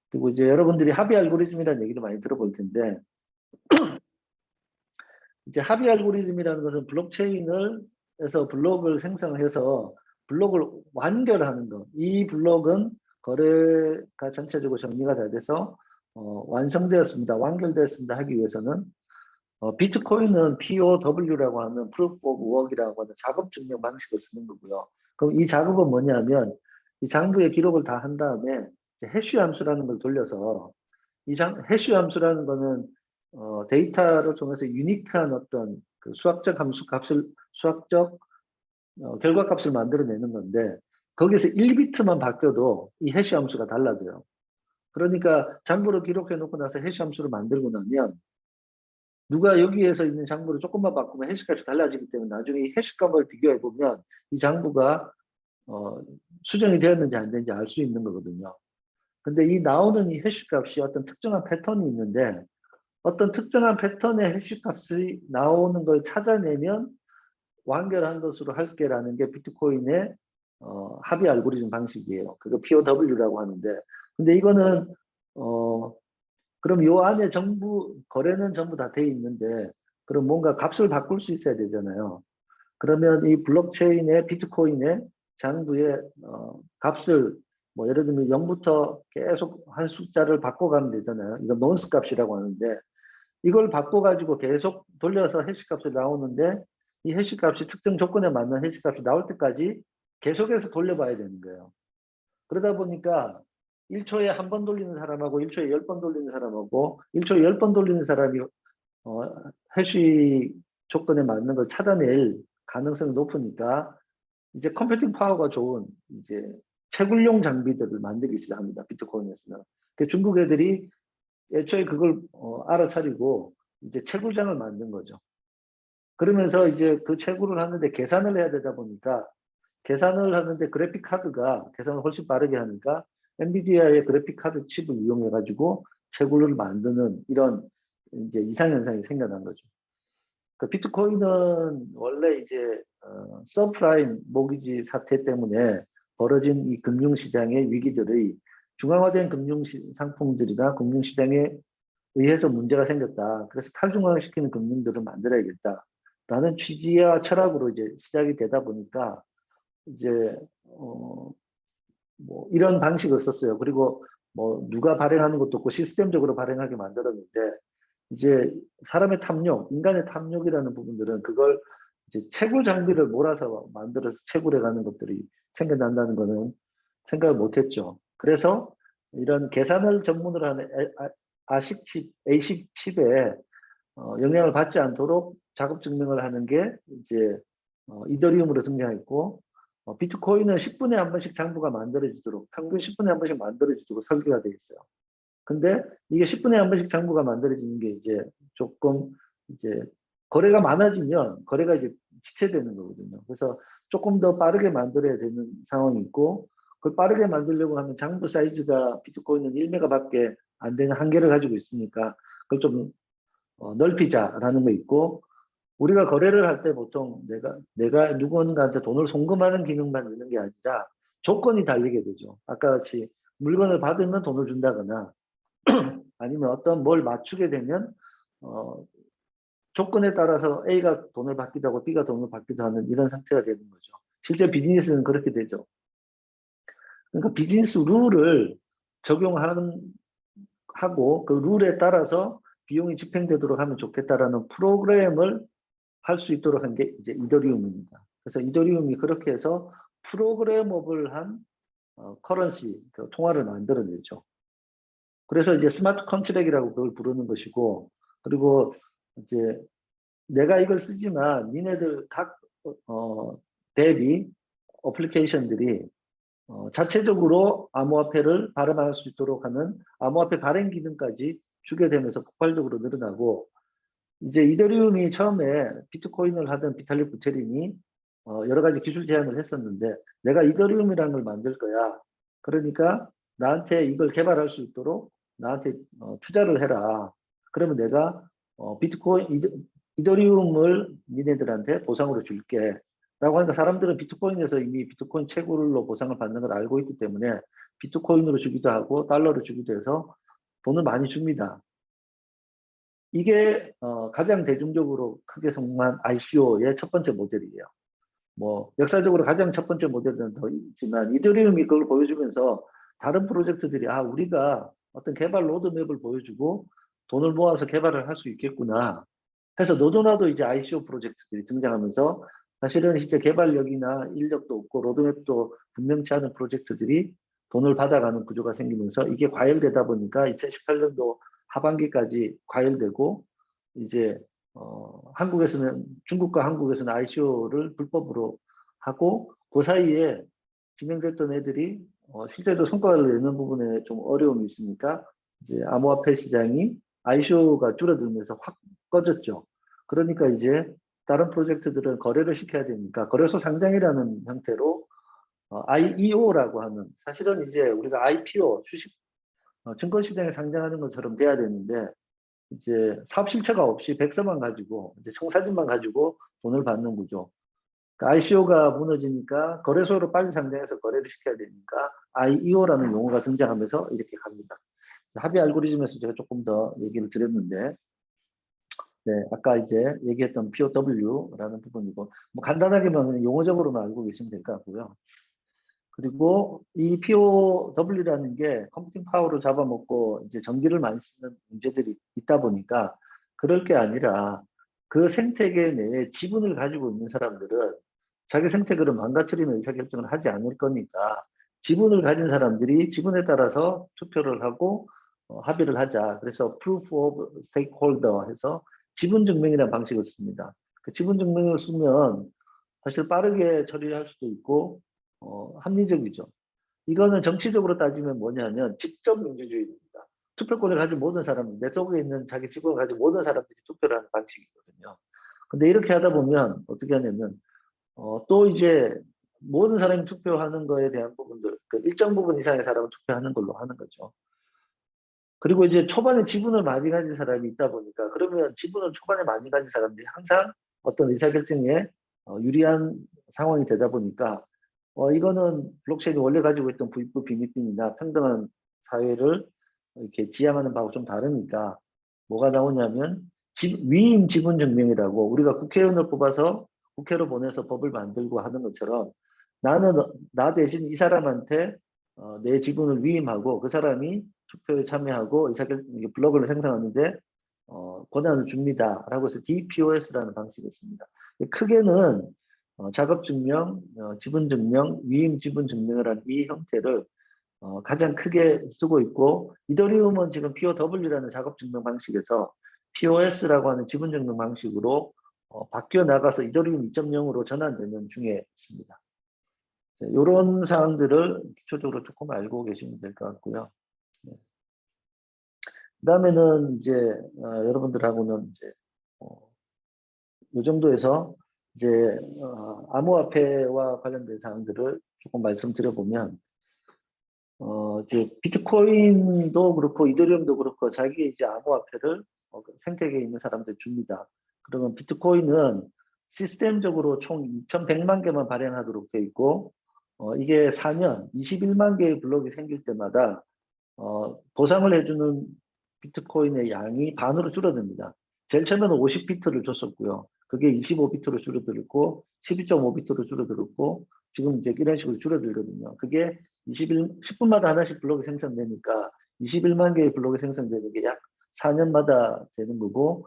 그리고 이제 여러분들이 합의 알고리즘이라는 얘기를 많이 들어볼 텐데 이제 합의 알고리즘이라는 것은 블록체인에서 블록을 생성해서 블록을 완결하는 것. 이 블록은 거래가 전체적으로 정리가 다 돼서 완성되었습니다. 완결되었습니다 하기 위해서는 비트코인은 POW라고 하는 Proof of Work이라고 하는 작업 증명 방식을 쓰는 거고요. 그럼 이 작업은 뭐냐면 이 장부의 기록을 다 한 다음에 해쉬 함수라는 걸 돌려서 해쉬 함수라는 거는 데이터를 통해서 유니크한 어떤 그 수학적 함수 값을 수학적 결과값을 만들어내는 건데 거기서 1비트만 바뀌어도 이 해시 함수가 달라져요. 그러니까 장부를 기록해 놓고 나서 해시 함수를 만들고 나면 누가 여기에서 있는 장부를 조금만 바꾸면 해시값이 달라지기 때문에 나중에 이 해시값을 비교해 보면 이 장부가 수정이 되었는지 안 되는지 알 수 있는 거거든요. 근데 이 나오는 이 해시값이 어떤 특정한 패턴이 있는데 어떤 특정한 패턴의 해시값이 나오는 걸 찾아내면 완결한 것으로 할게라는 게 비트코인의 합의 알고리즘 방식이에요. 그거 POW라고 하는데 근데 이거는 그럼 요 안에 전부 거래는 전부 다 돼 있는데 그럼 뭔가 값을 바꿀 수 있어야 되잖아요. 그러면 이 블록체인의 비트코인의 장부의 값을 뭐 예를 들면 0부터 계속 한 숫자를 바꿔가면 되잖아요. 이거 논스 값이라고 하는데 이걸 바꿔가지고 계속 돌려서 해시값이 나오는데 이 해시값이 특정 조건에 맞는 해시값이 나올 때까지 계속해서 돌려봐야 되는 거예요. 그러다 보니까 1초에 한 번 돌리는 사람하고 1초에 10번 돌리는 사람하고 1초에 10번 돌리는 사람이 해시 조건에 맞는 걸 찾아낼 가능성이 높으니까 이제 컴퓨팅 파워가 좋은 이제 채굴용 장비들을 만들기 시작합니다. 비트코인에서는. 중국 애들이 애초에 그걸 알아차리고 이제 채굴장을 만든 거죠. 그러면서 이제 그 채굴을 하는데 계산을 해야 되다 보니까 계산을 하는데 그래픽 카드가 계산을 훨씬 빠르게 하니까 엔비디아의 그래픽 카드 칩을 이용해 가지고 채굴을 만드는 이런 이제 이상현상이 생겨난 거죠. 그 비트코인은 원래 이제 서프라임 모기지 사태 때문에 벌어진 이 금융시장의 위기들의 중앙화된 금융 상품들이나 금융시장에 의해서 문제가 생겼다. 그래서 탈중앙화시키는 금융들을 만들어야겠다라는 취지와 철학으로 이제 시작이 되다 보니까 이제 뭐 이런 방식을 썼어요. 그리고 뭐 누가 발행하는 것도 없고 시스템적으로 발행하게 만들었는데 이제 사람의 탐욕, 인간의 탐욕이라는 부분들은 그걸 이제 채굴 장비를 몰아서 만들어서 채굴해 가는 것들이 생겨난다는 거는 생각을 못했죠. 그래서 이런 계산을 전문으로 하는 아식 칩, A식 칩에 영향을 받지 않도록 작업 증명을 하는 게 이제 이더리움으로 등장했고, 비트코인은 10분에 한 번씩 장부가 만들어지도록, 평균 10분에 한 번씩 만들어지도록 설계가 되어 있어요. 근데 이게 10분에 한 번씩 장부가 만들어지는 게 이제 조금 이제 거래가 많아지면 거래가 이제 지체되는 거거든요. 그래서 조금 더 빠르게 만들어야 되는 상황이 있고, 그걸 빠르게 만들려고 하면 장부 사이즈가 비트코인은 1메가밖에 안 되는 한계를 가지고 있으니까 그걸 좀 넓히자라는 거 있고, 우리가 거래를 할 때 보통 내가 누군가한테 돈을 송금하는 기능만 있는 게 아니라 조건이 달리게 되죠. 아까 같이 물건을 받으면 돈을 준다거나 아니면 어떤 뭘 맞추게 되면 조건에 따라서 A가 돈을 받기도 하고 B가 돈을 받기도 하는 이런 상태가 되는 거죠. 실제 비즈니스는 그렇게 되죠. 그러니까 비즈니스 룰을 적용하는 하고 그 룰에 따라서 비용이 집행되도록 하면 좋겠다라는 프로그램을 할 수 있도록 한 게 이제 이더리움입니다. 그래서 이더리움이 그렇게 해서 프로그래머블한 커런시, 그 통화를 만들어내죠. 그래서 이제 스마트 컨트랙이라고 그걸 부르는 것이고, 그리고 이제 내가 이걸 쓰지만 니네들 각 대비 어플리케이션들이 자체적으로 암호화폐를 발행할 수 있도록 하는 암호화폐 발행 기능까지 주게 되면서 폭발적으로 늘어나고, 이제 이더리움이 처음에 비트코인을 하던 비탈릭 부테린이 여러 가지 기술 제안을 했었는데, 내가 이더리움이라는 걸 만들 거야. 그러니까 나한테 이걸 개발할 수 있도록 나한테 투자를 해라. 그러면 내가 이더리움을 니네들한테 보상으로 줄게. 라고 하니까 사람들은 비트코인에서 이미 비트코인 채굴로 보상을 받는 걸 알고 있기 때문에 비트코인으로 주기도 하고 달러로 주기도 해서 돈을 많이 줍니다. 이게 가장 대중적으로 크게 성공한 ICO의 첫 번째 모델이에요. 뭐 역사적으로 가장 첫 번째 모델은 더 있지만 이더리움이 그걸 보여주면서 다른 프로젝트들이 우리가 어떤 개발 로드맵을 보여주고 돈을 모아서 개발을 할 수 있겠구나 해서 너도나도 이제 ICO 프로젝트들이 등장하면서, 사실은 실제 개발력이나 인력도 없고 로드맵도 분명치 않은 프로젝트들이 돈을 받아가는 구조가 생기면서 이게 과열되다 보니까 2018년도 하반기까지 과열되고, 이제 한국에서는, 중국과 한국에서는 ICO를 불법으로 하고, 그 사이에 진행됐던 애들이 실제로 성과를 내는 부분에 좀 어려움이 있으니까 이제 암호화폐 시장이 ICO가 줄어들면서 확 꺼졌죠. 그러니까 이제 다른 프로젝트들은 거래를 시켜야 되니까 거래소 상장이라는 형태로 IEO라고 하는, 사실은 이제 우리가 IPO 주식 증권시장에 상장하는 것처럼 돼야 되는데, 이제 사업 실체가 없이 백서만 가지고 이제 청사진만 가지고 돈을 받는 구조. 그러니까 ICO가 무너지니까 거래소로 빨리 상장해서 거래를 시켜야 되니까 IEO라는 용어가 등장하면서 이렇게 갑니다. 합의 알고리즘에서 제가 조금 더 얘기를 드렸는데, 네, 아까 이제 얘기했던 POW라는 부분이고, 뭐 간단하게만 용어적으로만 알고 계시면 될 것 같고요. 그리고 이 POW라는 게 컴퓨팅 파워를 잡아먹고 이제 전기를 많이 쓰는 문제들이 있다 보니까, 그럴 게 아니라 그 생태계 내에 지분을 가지고 있는 사람들은 자기 생태계를 망가뜨리는 의사결정을 하지 않을 거니까, 지분을 가진 사람들이 지분에 따라서 투표를 하고 합의를 하자. 그래서 Proof of Stakeholder 해서 지분 증명이라는 방식을 씁니다. 그 지분 증명을 쓰면 사실 빠르게 처리할 수도 있고 합리적이죠. 이거는 정치적으로 따지면 뭐냐면 직접 민주주의입니다. 투표권을 가진 모든 사람, 네트워크에 있는 자기 직원을 가진 모든 사람들이 투표를 하는 방식이거든요. 근데 이렇게 하다 보면 어떻게 하냐면 또 이제 모든 사람이 투표하는 거에 대한 부분들, 그 일정 부분 이상의 사람은 투표하는 걸로 하는 거죠. 그리고 이제 초반에 지분을 많이 가진 사람이 있다 보니까, 그러면 지분을 초반에 많이 가진 사람들이 항상 어떤 의사결정에 유리한 상황이 되다 보니까 이거는 블록체인이 원래 가지고 있던 부익부 빈익빈이나 평등한 사회를 이렇게 지향하는 바하고 좀 다르니까 뭐가 나오냐면 위임 지분 증명이라고, 우리가 국회의원을 뽑아서 국회로 보내서 법을 만들고 하는 것처럼 나는 나 대신 이 사람한테 내 지분을 위임하고 그 사람이 투표에 참여하고 의사결정 블록을 생성하는데 권한을 줍니다라고 해서 DPoS라는 방식이 있습니다. 크게는 작업증명, 지분증명, 위임 지분증명을 한 이 형태를 가장 크게 쓰고 있고, 이더리움은 지금 POW라는 작업증명 방식에서 POS라고 하는 지분증명 방식으로 바뀌어 나가서 이더리움 2.0으로 전환되는 중에 있습니다. 이런 사항들을 기초적으로 조금 알고 계시면 될 것 같고요. 네. 그다음에는 이제 여러분들하고는 이제 이 정도에서 이제 암호화폐와 관련된 사항들을 조금 말씀드려보면, 이제 비트코인도 그렇고 이더리움도 그렇고 자기 이제 암호화폐를 생태계에 있는 사람들 줍니다. 그러면 비트코인은 시스템적으로 총 2,100만 개만 발행하도록 돼 있고, 이게 4년 21만 개의 블록이 생길 때마다 보상을 해주는 비트코인의 양이 반으로 줄어듭니다. 제일 처음에는 50비트를 줬었고요. 그게 25비트로 줄어들고 12.5비트로 줄어들었고 지금 이제 이런 식으로 줄어들거든요. 그게 10분마다 하나씩 블록이 생성되니까 21만 개의 블록이 생성되는 게 약 4년마다 되는 거고,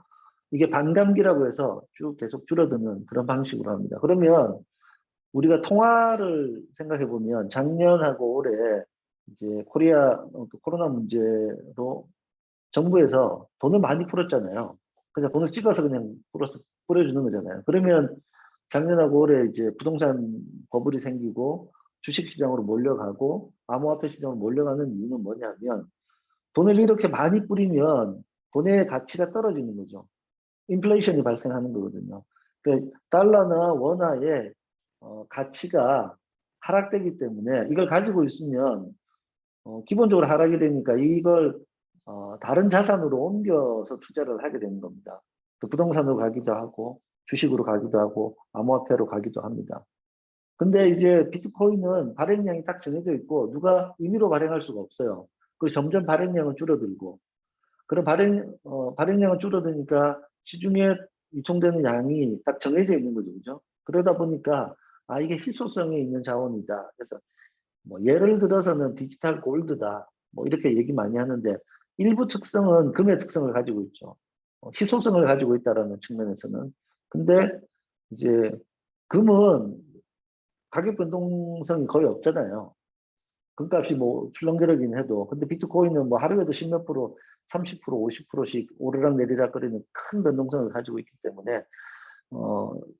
이게 반감기라고 해서 쭉 계속 줄어드는 그런 방식으로 합니다. 그러면 우리가 통화를 생각해 보면 작년하고 올해 이제 코로나 문제로 정부에서 돈을 많이 풀었잖아요. 그냥 돈을 찍어서 그냥 뿌려주는 거잖아요. 그러면 작년하고 올해 이제 부동산 버블이 생기고 주식시장으로 몰려가고 암호화폐 시장으로 몰려가는 이유는 뭐냐면, 돈을 이렇게 많이 뿌리면 돈의 가치가 떨어지는 거죠. 인플레이션이 발생하는 거거든요. 그러니까 달러나 원화의 가치가 하락되기 때문에 이걸 가지고 있으면 기본적으로 하락이 되니까 이걸 다른 자산으로 옮겨서 투자를 하게 되는 겁니다. 그 부동산으로 가기도 하고 주식으로 가기도 하고 암호화폐로 가기도 합니다. 근데 이제 비트코인은 발행량이 딱 정해져 있고 누가 임의로 발행할 수가 없어요. 그 점점 발행량은 줄어들고, 그런 발행량은 줄어드니까 시중에 유통되는 양이 딱 정해져 있는 거죠. 그죠? 그러다 보니까 이게 희소성이 있는 자원이다. 그래서 뭐 예를 들어서는 디지털 골드다. 뭐 이렇게 얘기 많이 하는데 일부 특성은 금의 특성을 가지고 있죠. 희소성을 가지고 있다라는 측면에서는. 근데 이제 금은 가격 변동성이 거의 없잖아요. 금값이 뭐 출렁거리긴 해도. 근데 비트코인은 뭐 하루에도 10몇 프로, 30%, 50%씩 오르락 내리락 거리는 큰 변동성을 가지고 있기 때문에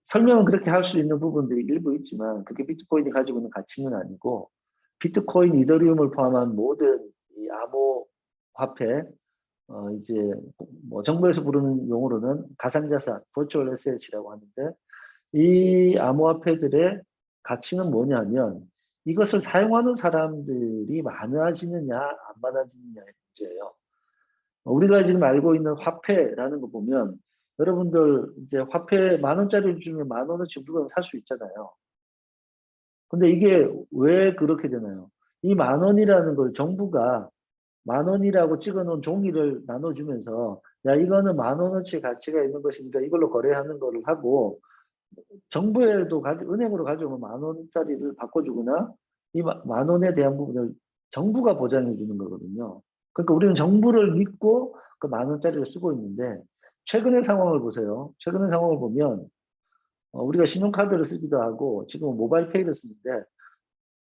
설명은 그렇게 할 수 있는 부분들이 일부 있지만 그게 비트코인이 가지고 있는 가치는 아니고, 비트코인, 이더리움을 포함한 모든 이 암호화폐, 이제 뭐 정부에서 부르는 용어로는 가상자산, 버추얼 에셋이라고 하는데, 이 암호화폐들의 가치는 뭐냐면 이것을 사용하는 사람들이 많아지느냐 안 많아지느냐의 문제예요. 우리가 지금 알고 있는 화폐라는 거 보면 여러분들 이제 화폐 10,000원짜리 주면 10,000원어치 물건 살 수 있잖아요. 근데 이게 왜 그렇게 되나요? 이 10,000원이라는 걸 정부가 10,000원이라고 찍어놓은 종이를 나눠주면서, 야 이거는 10,000원어치 가치가 있는 것이니까 이걸로 거래하는 거를 하고, 정부에도 은행으로 가져오면 10,000원짜리를 바꿔주거나 이 10,000원에 대한 부분을 정부가 보장해 주는 거거든요. 그러니까 우리는 정부를 믿고 그 10,000원짜리를 쓰고 있는데, 최근의 상황을 보세요. 최근의 상황을 보면 우리가 신용카드를 쓰기도 하고 지금 모바일페이를 쓰는데,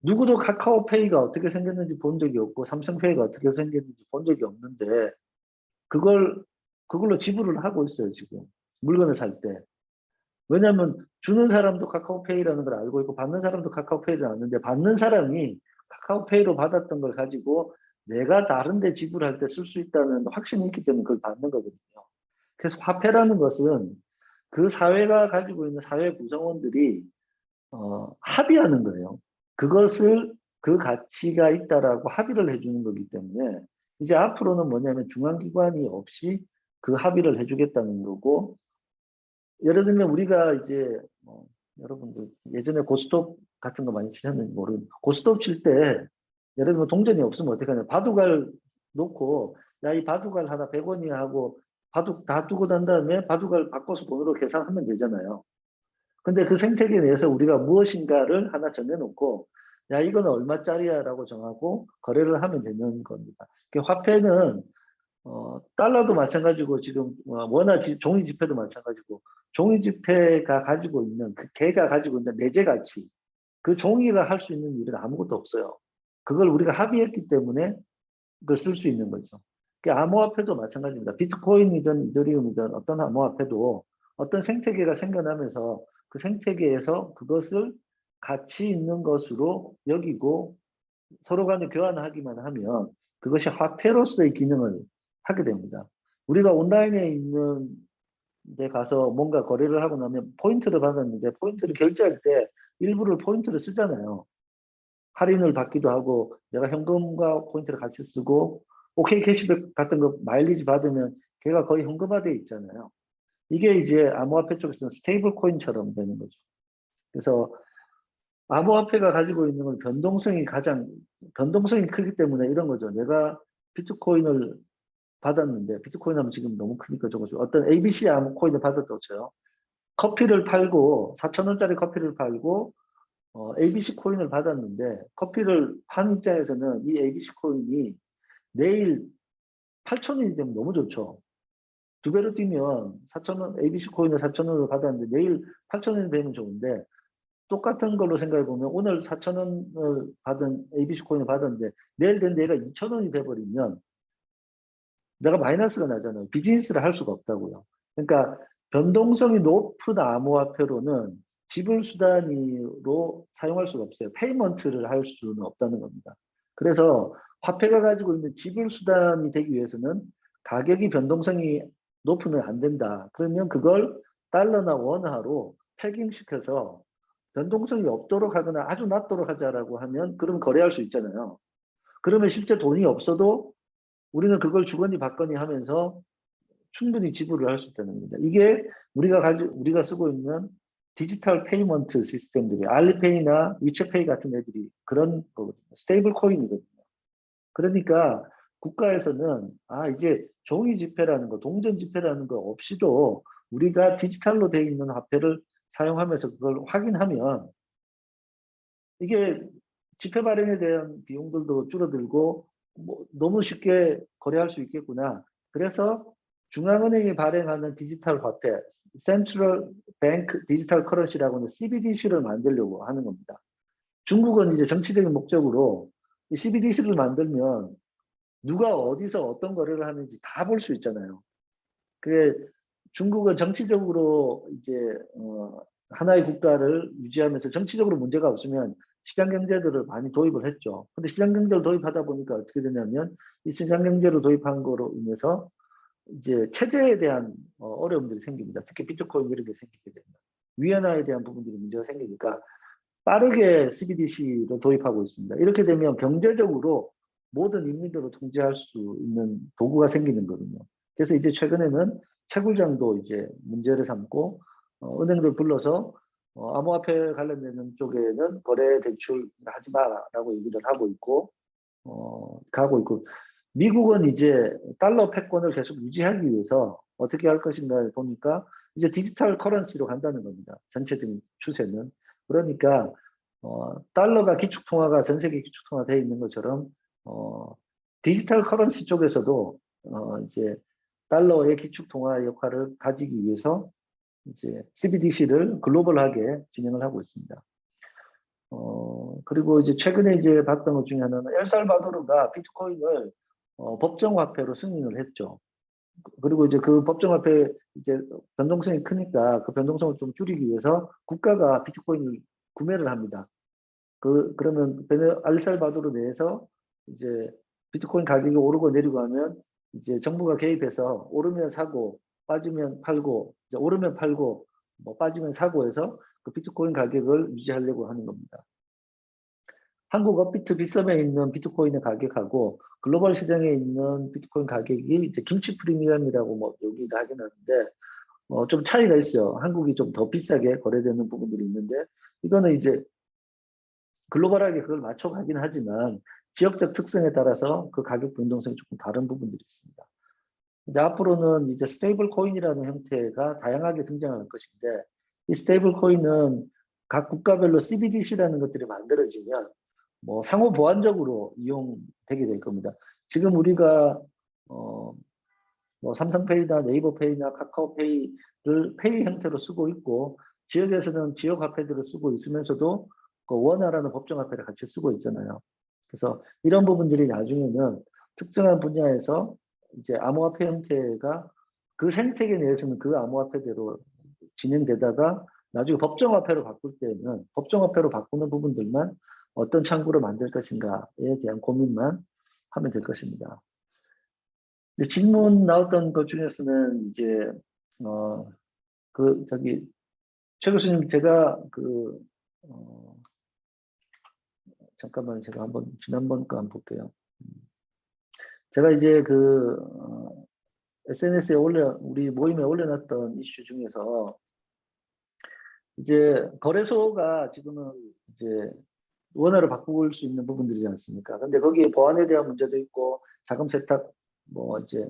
누구도 카카오페이가 어떻게 생겼는지 본 적이 없고 삼성페이가 어떻게 생겼는지 본 적이 없는데 그걸로 지불을 하고 있어요. 지금 물건을 살 때. 왜냐하면 주는 사람도 카카오페이라는 걸 알고 있고 받는 사람도 카카오페이를 아는데, 받는 사람이 카카오페이로 받았던 걸 가지고 내가 다른 데 지불할 때 쓸 수 있다는 확신이 있기 때문에 그걸 받는 거거든요. 그래서 화폐라는 것은 그 사회가 가지고 있는 사회 구성원들이 합의하는 거예요. 그것을 그 가치가 있다라고 합의를 해주는 거기 때문에 이제 앞으로는 뭐냐면 중앙기관이 없이 그 합의를 해주겠다는 거고, 예를 들면 우리가 이제 여러분들 예전에 고스톱 같은 거 많이 치셨는지 모르겠는데, 고스톱 칠 때 예를 들면 동전이 없으면 어떻게 하냐, 바둑알 놓고 야 이 바둑알 하나 100원이야 하고 바둑 다 두고 난 다음에 바둑알 바꿔서 돈으로 계산하면 되잖아요. 근데 그 생태계 내에서 우리가 무엇인가를 하나 정해놓고 야 이거는 얼마짜리야 라고 정하고 거래를 하면 되는 겁니다. 화폐는 달러도 마찬가지고 지금 원화 종이 지폐도 마찬가지고 종이 지폐가 가지고 있는 그 개가 가지고 있는 내재 가치 그 종이가 할 수 있는 일은 아무것도 없어요. 그걸 우리가 합의했기 때문에 그걸 쓸 수 있는 거죠. 암호화폐도 마찬가지입니다. 비트코인이든 이더리움이든 어떤 암호화폐도 어떤 생태계가 생겨나면서 그 생태계에서 그것을 가치 있는 것으로 여기고 서로 간에 교환하기만 하면 그것이 화폐로서의 기능을 하게 됩니다. 우리가 온라인에 있는 데 가서 뭔가 거래를 하고 나면 포인트를 받았는데 포인트를 결제할 때 일부를 포인트를 쓰잖아요. 할인을 받기도 하고 내가 현금과 포인트를 같이 쓰고 오케이 캐시백 같은 거 마일리지 받으면 걔가 거의 현금화되어 있잖아요. 이게 이제 암호화폐 쪽에서는 스테이블 코인처럼 되는 거죠. 그래서 암호화폐가 가지고 있는 건 변동성이 크기 때문에 이런 거죠. 내가 비트코인을 받았는데 비트코인 하면 지금 너무 크니까 저거죠. 어떤 ABC 암호 코인을 받았다고 쳐요. 커피를 팔고 4,000원짜리 커피를 팔고 ABC 코인을 받았는데 커피를 판 입장에서는 이 ABC 코인이 내일 8,000원이 되면 너무 좋죠. 두 배로 뛰면 4,000원, ABC 코인을 4,000원을 받았는데 내일 8,000원이 되면 좋은데 똑같은 걸로 생각해 보면 오늘 4,000원을 받은 ABC 코인을 받았는데 내일 된 내가 2,000원이 돼버리면 내가 마이너스가 나잖아요. 비즈니스를 할 수가 없다고요. 그러니까 변동성이 높은 암호화폐로는 지불 수단으로 사용할 수가 없어요. 페이먼트를 할 수는 없다는 겁니다. 그래서 화폐가 가지고 있는 지불 수단이 되기 위해서는 가격이 변동성이 높으면 안 된다. 그러면 그걸 달러나 원화로 폐기시켜서 변동성이 없도록 하거나 아주 낮도록 하자라고 하면 그럼 거래할 수 있잖아요. 그러면 실제 돈이 없어도 우리는 그걸 주거니 받거니 하면서 충분히 지불을 할 수 있다는 겁니다. 이게 우리가 쓰고 있는 디지털 페이먼트 시스템들이 알리페이나 위챗페이 같은 애들이 그런 거거든요. 스테이블 코인이거든요. 그러니까 국가에서는 이제 종이 지폐라는 거, 동전 지폐라는 거 없이도 우리가 디지털로 되어 있는 화폐를 사용하면서 그걸 확인하면 이게 지폐 발행에 대한 비용들도 줄어들고 너무 쉽게 거래할 수 있겠구나. 그래서 중앙은행이 발행하는 디지털 화폐, Central Bank Digital Currency라고 하는 CBDC를 만들려고 하는 겁니다. 중국은 이제 정치적인 목적으로 이 CBDC를 만들면 누가 어디서 어떤 거래를 하는지 다 볼 수 있잖아요. 그게 중국은 정치적으로 이제 하나의 국가를 유지하면서 정치적으로 문제가 없으면 시장 경제들을 많이 도입을 했죠. 근데 시장 경제를 도입하다 보니까 어떻게 되냐면 이 시장 경제를 도입한 거로 인해서 이제 체제에 대한 어려움들이 생깁니다. 특히 비트코인 이런 게 생기게 됩니다. 위안화에 대한 부분들이 문제가 생기니까 빠르게 CBDC를 도입하고 있습니다. 이렇게 되면 경제적으로 모든 인민들을 통제할 수 있는 도구가 생기는 거거든요. 그래서 이제 최근에는 채굴장도 이제 문제를 삼고 은행들 불러서 암호화폐 관련되는 쪽에는 거래 대출 하지 마라고 얘기를 하고 있고 가고 있고 미국은 이제 달러 패권을 계속 유지하기 위해서 어떻게 할 것인가 보니까 이제 디지털 커런시로 간다는 겁니다. 전체적인 추세는. 그러니까 달러가 기축통화가 전 세계 기축통화 되어 있는 것처럼 디지털 커런시 쪽에서도 이제 달러의 기축통화 역할을 가지기 위해서 이제 CBDC를 글로벌하게 진행을 하고 있습니다. 그리고 이제 최근에 이제 봤던 것 중에 하나는 엘살바도르가 비트코인을 법정화폐로 승인을 했죠. 그리고 이제 그 법정화폐 이제 변동성이 크니까 그 변동성을 좀 줄이기 위해서 국가가 비트코인을 구매를 합니다. 그러면 엘살바도르 내에서 이제 비트코인 가격이 오르고 내리고 하면 이제 정부가 개입해서 오르면 사고 빠지면 팔고 이제 오르면 팔고 빠지면 사고 해서 그 비트코인 가격을 유지하려고 하는 겁니다. 한국 업비트 빗썸에 있는 비트코인의 가격하고 글로벌 시장에 있는 비트코인 가격이 이제 김치 프리미엄이라고 여기다 하긴 하는데 좀 차이가 있어요. 한국이 좀 더 비싸게 거래되는 부분들이 있는데 이거는 이제 글로벌하게 그걸 맞춰가긴 하지만 지역적 특성에 따라서 그 가격 변동성이 조금 다른 부분들이 있습니다. 근데 앞으로는 이제 스테이블 코인이라는 형태가 다양하게 등장할 것인데 이 스테이블 코인은 각 국가별로 CBDC라는 것들이 만들어지면 상호 보완적으로 이용되게 될 겁니다. 지금 우리가 뭐 삼성페이나 네이버페이나 카카오페이를 페이 형태로 쓰고 있고 지역에서는 지역 화폐들을 쓰고 있으면서도 그 원화라는 법정 화폐를 같이 쓰고 있잖아요. 그래서 이런 부분들이 나중에는 특정한 분야에서 이제 암호화폐 형태가 그 생태계 내에서는 그 암호화폐대로 진행되다가 나중에 법정화폐로 바꿀 때는 법정화폐로 바꾸는 부분들만 어떤 창구로 만들 것인가에 대한 고민만 하면 될 것입니다. 질문 나왔던 것 중에서는 이제 최 교수님 제가 잠깐만 제가 한번 지난번 거 한번 볼게요. 제가 이제 SNS에 우리 모임에 올려놨던 이슈 중에서 이제 거래소가 지금은 이제 원화를 바꿀 수 있는 부분들이지 않습니까? 근데 거기에 보안에 대한 문제도 있고 자금 세탁 뭐 이제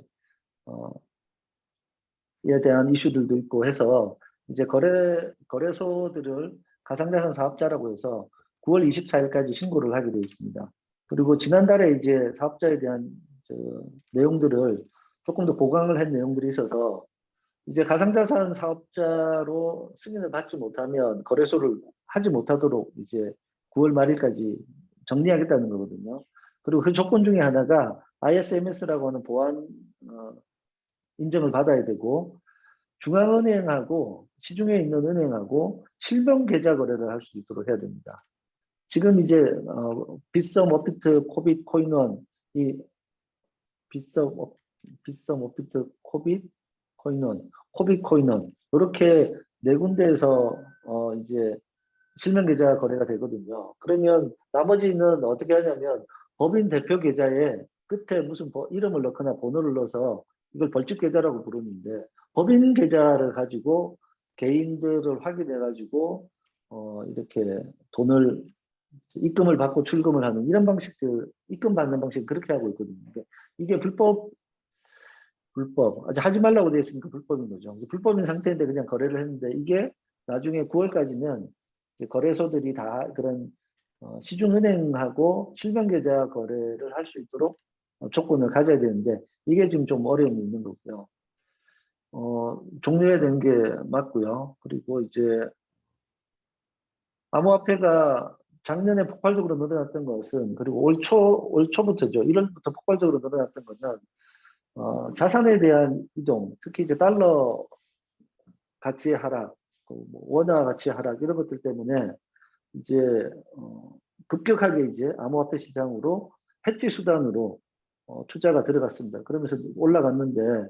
에 대한 이슈들도 있고 해서 이제 거래소들을 가상자산 사업자라고 해서 9월 24일까지 신고를 하게 되어 있습니다. 그리고 지난달에 이제 사업자에 대한 내용들을 조금 더 보강을 한 내용들이 있어서 이제 가상자산 사업자로 승인을 받지 못하면 거래소를 하지 못하도록 이제 9월 말일까지 정리하겠다는 거거든요. 그리고 그 조건 중에 하나가 ISMS라고 하는 보안 인정을 받아야 되고 중앙은행하고 시중에 있는 은행하고 실명 계좌 거래를 할 수 있도록 해야 됩니다. 지금 이제 빗썸, 워피트, 코빗, 코인원 이 빗썸, 워피트, 코빗, 코인원, 코빗, 코인원 이렇게 네 군데에서 이제 실명 계좌 거래가 되거든요. 그러면 나머지는 어떻게 하냐면 법인 대표 계좌에 끝에 무슨 이름을 넣거나 번호를 넣어서 이걸 벌집 계좌라고 부르는데 법인 계좌를 가지고 개인들을 확인해 가지고 이렇게 돈을 입금을 받고 출금을 하는 이런 방식들 입금 받는 방식 그렇게 하고 있거든요. 이게 불법 아직 하지 말라고 되어 있으니까 불법인 거죠. 불법인 상태인데 그냥 거래를 했는데 이게 나중에 9월까지는 이제 거래소들이 다 그런 시중은행하고 실명계좌 거래를 할 수 있도록 조건을 가져야 되는데 이게 지금 좀 어려움이 있는 거고요. 종료해야 되는 게 맞고요. 그리고 이제 암호화폐가 작년에 폭발적으로 늘어났던 것은 그리고 올 초부터죠. 1월부터 폭발적으로 늘어났던 것은 자산에 대한 이동, 특히 이제 달러 가치의 하락, 뭐 원화 가치의 하락 이런 것들 때문에 이제 급격하게 이제 암호화폐 시장으로 해지 수단으로 투자가 들어갔습니다. 그러면서 올라갔는데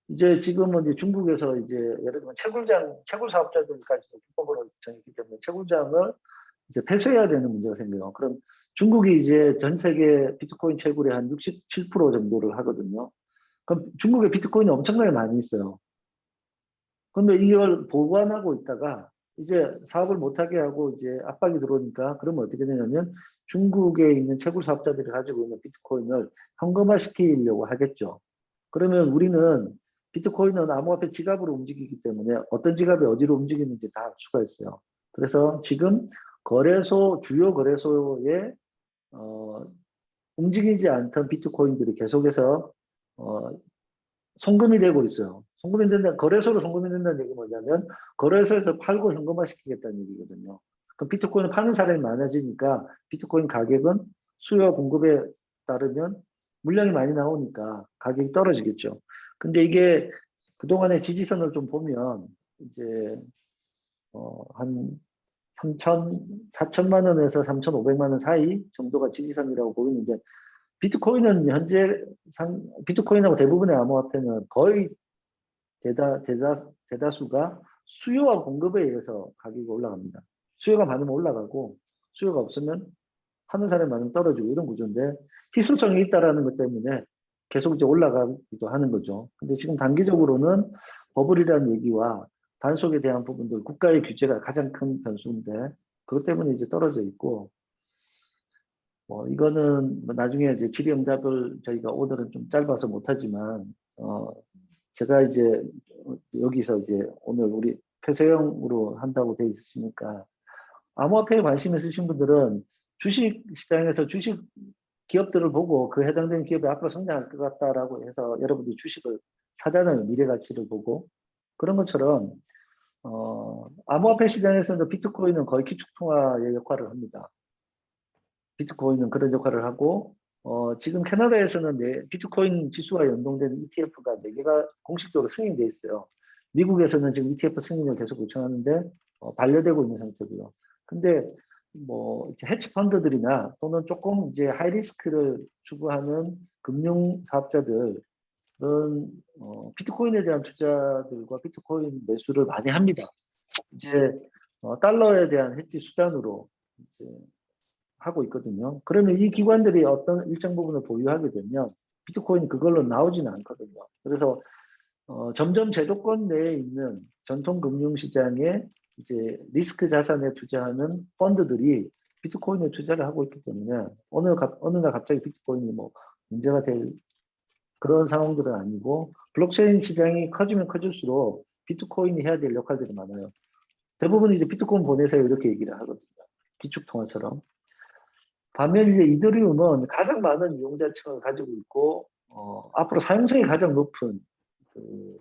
이제 지금은 이제 중국에서 이제 예를 들면 채굴 사업자들까지도 불법으로 정했기 때문에 채굴장을 이제 폐쇄해야 되는 문제가 생겨요. 그럼 중국이 이제 전 세계 비트코인 채굴의 한 67% 정도를 하거든요. 그럼 중국에 비트코인이 엄청나게 많이 있어요. 그런데 이걸 보관하고 있다가 이제 사업을 못하게 하고 이제 압박이 들어오니까 그러면 어떻게 되냐면 중국에 있는 채굴 사업자들이 가지고 있는 비트코인을 현금화시키려고 하겠죠. 그러면 우리는 비트코인은 암호화폐 지갑으로 움직이기 때문에 어떤 지갑이 어디로 움직이는지 다 알 수가 있어요. 그래서 지금 주요 거래소에 움직이지 않던 비트코인들이 계속해서 송금이 되고 있어요. 송금이 된다, 거래소로 송금이 된다는 얘기가 뭐냐면 거래소에서 팔고 현금화시키겠다는 얘기거든요. 그럼 비트코인을 파는 사람이 많아지니까 비트코인 가격은 수요와 공급에 따르면 물량이 많이 나오니까 가격이 떨어지겠죠. 근데 이게 그동안의 지지선을 좀 보면 이제 한 4천만 원에서 3,500만 원 사이 정도가 지지선이라고 보이는데 비트코인은 현재 비트코인하고 대부분의 암호화폐는 거의 대다수가 수요와 공급에 의해서 가격이 올라갑니다. 수요가 많으면 올라가고 수요가 없으면 하는 사람이 많으면 떨어지고 이런 구조인데 희소성이 있다라는 것 때문에 계속 이제 올라가기도 하는 거죠. 근데 지금 단기적으로는 버블이라는 얘기와 단속에 대한 부분들 국가의 규제가 가장 큰 변수인데 그것 때문에 이제 떨어져 있고 이거는 뭐 나중에 이제 질의응답을 저희가 오늘은 좀 짧아서 못하지만 제가 이제 여기서 이제 오늘 우리 폐쇄형으로 한다고 돼 있으니까 암호화폐에 관심 있으신 분들은 주식 시장에서 주식 기업들을 보고 그 해당되는 기업이 앞으로 성장할 것 같다라고 해서 여러분들이 주식을 사잖아요. 미래 가치를 보고. 그런 것처럼 암호화폐 시장에서는 비트코인은 거의 기축통화의 역할을 합니다. 비트코인은 그런 역할을 하고 지금 캐나다에서는 비트코인 지수와 연동되는 ETF가 4개가 공식적으로 승인돼 있어요. 미국에서는 지금 ETF 승인을 계속 요청하는데 반려되고 있는 상태고요. 근데 뭐 해치 펀드들이나 또는 조금 이제 하이 리스크를 추구하는 금융 사업자들은 비트코인에 대한 투자들과 비트코인 매수를 많이 합니다. 이제 달러에 대한 해지 수단으로 이제 하고 있거든요. 그러면 이 기관들이 어떤 일정 부분을 보유하게 되면 비트코인이 그걸로 나오지는 않거든요. 그래서 점점 제도권 내에 있는 전통 금융시장에 이제 리스크 자산에 투자하는 펀드들이 비트코인에 투자를 하고 있기 때문에 어느 날 갑자기 비트코인이 뭐 문제가 될 그런 상황들은 아니고 블록체인 시장이 커지면 커질수록 비트코인이 해야 될 역할들이 많아요. 대부분 이제 비트코인 보내세요 이렇게 얘기를 하거든요. 기축통화처럼. 반면 이제 이더리움은 가장 많은 이용자층을 가지고 있고 앞으로 사용성이 가장 높은 그,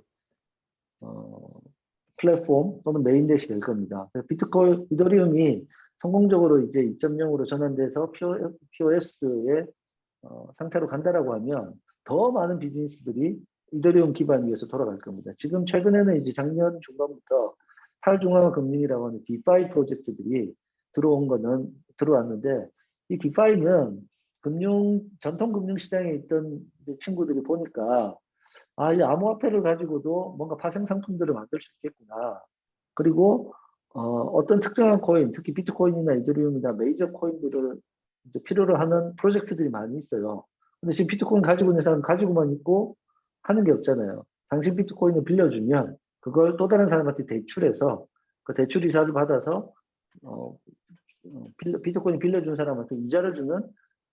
플랫폼 또는 메인넷이 될 겁니다. 비트코인, 이더리움이 성공적으로 이제 2.0으로 전환돼서 POS의 상태로 간다라고 하면 더 많은 비즈니스들이 이더리움 기반 위에서 돌아갈 겁니다. 지금 최근에는 이제 작년 중반부터 탈중앙금융이라고 하는 디파이 프로젝트들이 들어왔는데 이 디파이는 전통 금융시장에 있던 친구들이 보니까 이 암호화폐를 가지고도 뭔가 파생 상품들을 만들 수 있겠구나. 그리고 어떤 특정한 코인, 특히 비트코인이나 이더리움이나 메이저 코인들을 이제 필요로 하는 프로젝트들이 많이 있어요. 근데 지금 비트코인 가지고 있는 사람은 가지고만 있고 하는 게 없잖아요. 당신 비트코인을 빌려주면 그걸 또 다른 사람한테 대출해서 그 대출 이자를 받아서 비트코인 빌려준 사람한테 이자를 주는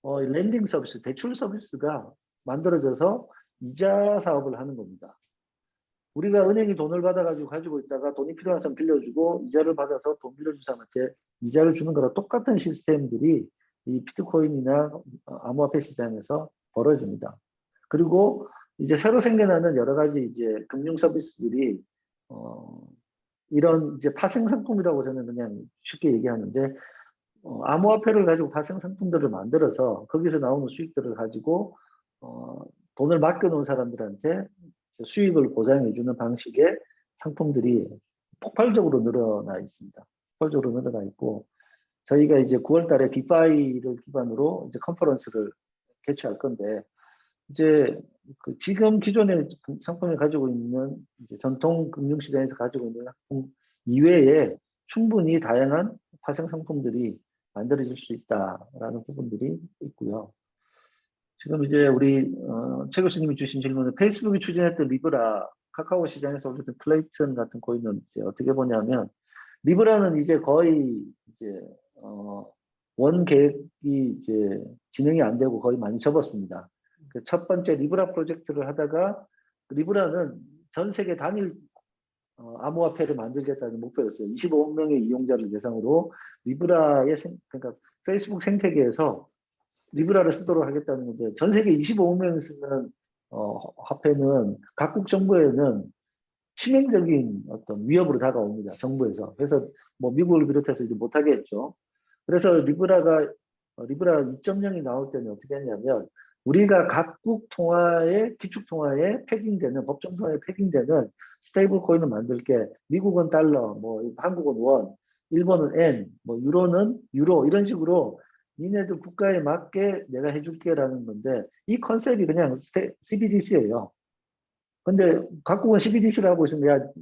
랜딩 서비스, 대출 서비스가 만들어져서 이자 사업을 하는 겁니다. 우리가 은행이 돈을 받아가지고 가지고 있다가 돈이 필요한 사람 빌려주고 이자를 받아서 돈 빌려준 사람한테 이자를 주는 거랑 똑같은 시스템들이 이 비트코인이나 암호화폐 시장에서 벌어집니다. 그리고 이제 새로 생겨나는 여러 가지 이제 금융 서비스들이 이런 이제 파생 상품이라고 저는 그냥 쉽게 얘기하는데 암호화폐를 가지고 파생 상품들을 만들어서 거기서 나오는 수익들을 가지고 돈을 맡겨놓은 사람들한테 수익을 보장해주는 방식의 상품들이 폭발적으로 늘어나 있습니다. 폭발적으로 늘어나 있고 저희가 이제 9월 달에 디파이를 기반으로 이제 컨퍼런스를 개최할 건데 이제 지금 기존의 상품을 가지고 있는 이제 전통 금융시장에서 가지고 있는 상품 이외에 충분히 다양한 파생 상품들이 만들어질 수 있다라는 부분들이 있고요. 지금 이제 우리 최 교수님이 주신 질문은 페이스북이 추진했던 리브라, 카카오 시장에서 올렸던 클레이튼 같은 코인은 이제 어떻게 보냐면 리브라는 이제 거의 이제 원 계획이 이제 진행이 안 되고 거의 많이 접었습니다. 그 첫 번째 리브라 프로젝트를 하다가 리브라는 전 세계 단일 암호화폐를 만들겠다는 목표였어요. 25억 명의 이용자를 대상으로 리브라의 그러니까 페이스북 생태계에서 리브라를 쓰도록 하겠다는 건데 전 세계 25억 명이 쓰는 화폐는 각국 정부에는 치명적인 어떤 위협으로 다가옵니다. 정부에서. 그래서 뭐 미국을 비롯해서 이제 못하게 했죠. 그래서 리브라 2.0이 나올 때는 어떻게 했냐면 우리가 각국 통화에 기축 통화에 패깅되는 법정 통화에 패깅되는 스테이블 코인을 만들게 미국은 달러, 뭐 한국은 원, 일본은 엔, 뭐 유로는 유로 이런 식으로 니네들 국가에 맞게 내가 해줄게라는 건데 이 컨셉이 그냥 CBDC예요. 근데 각국은 CBDC를 하고 있습니다.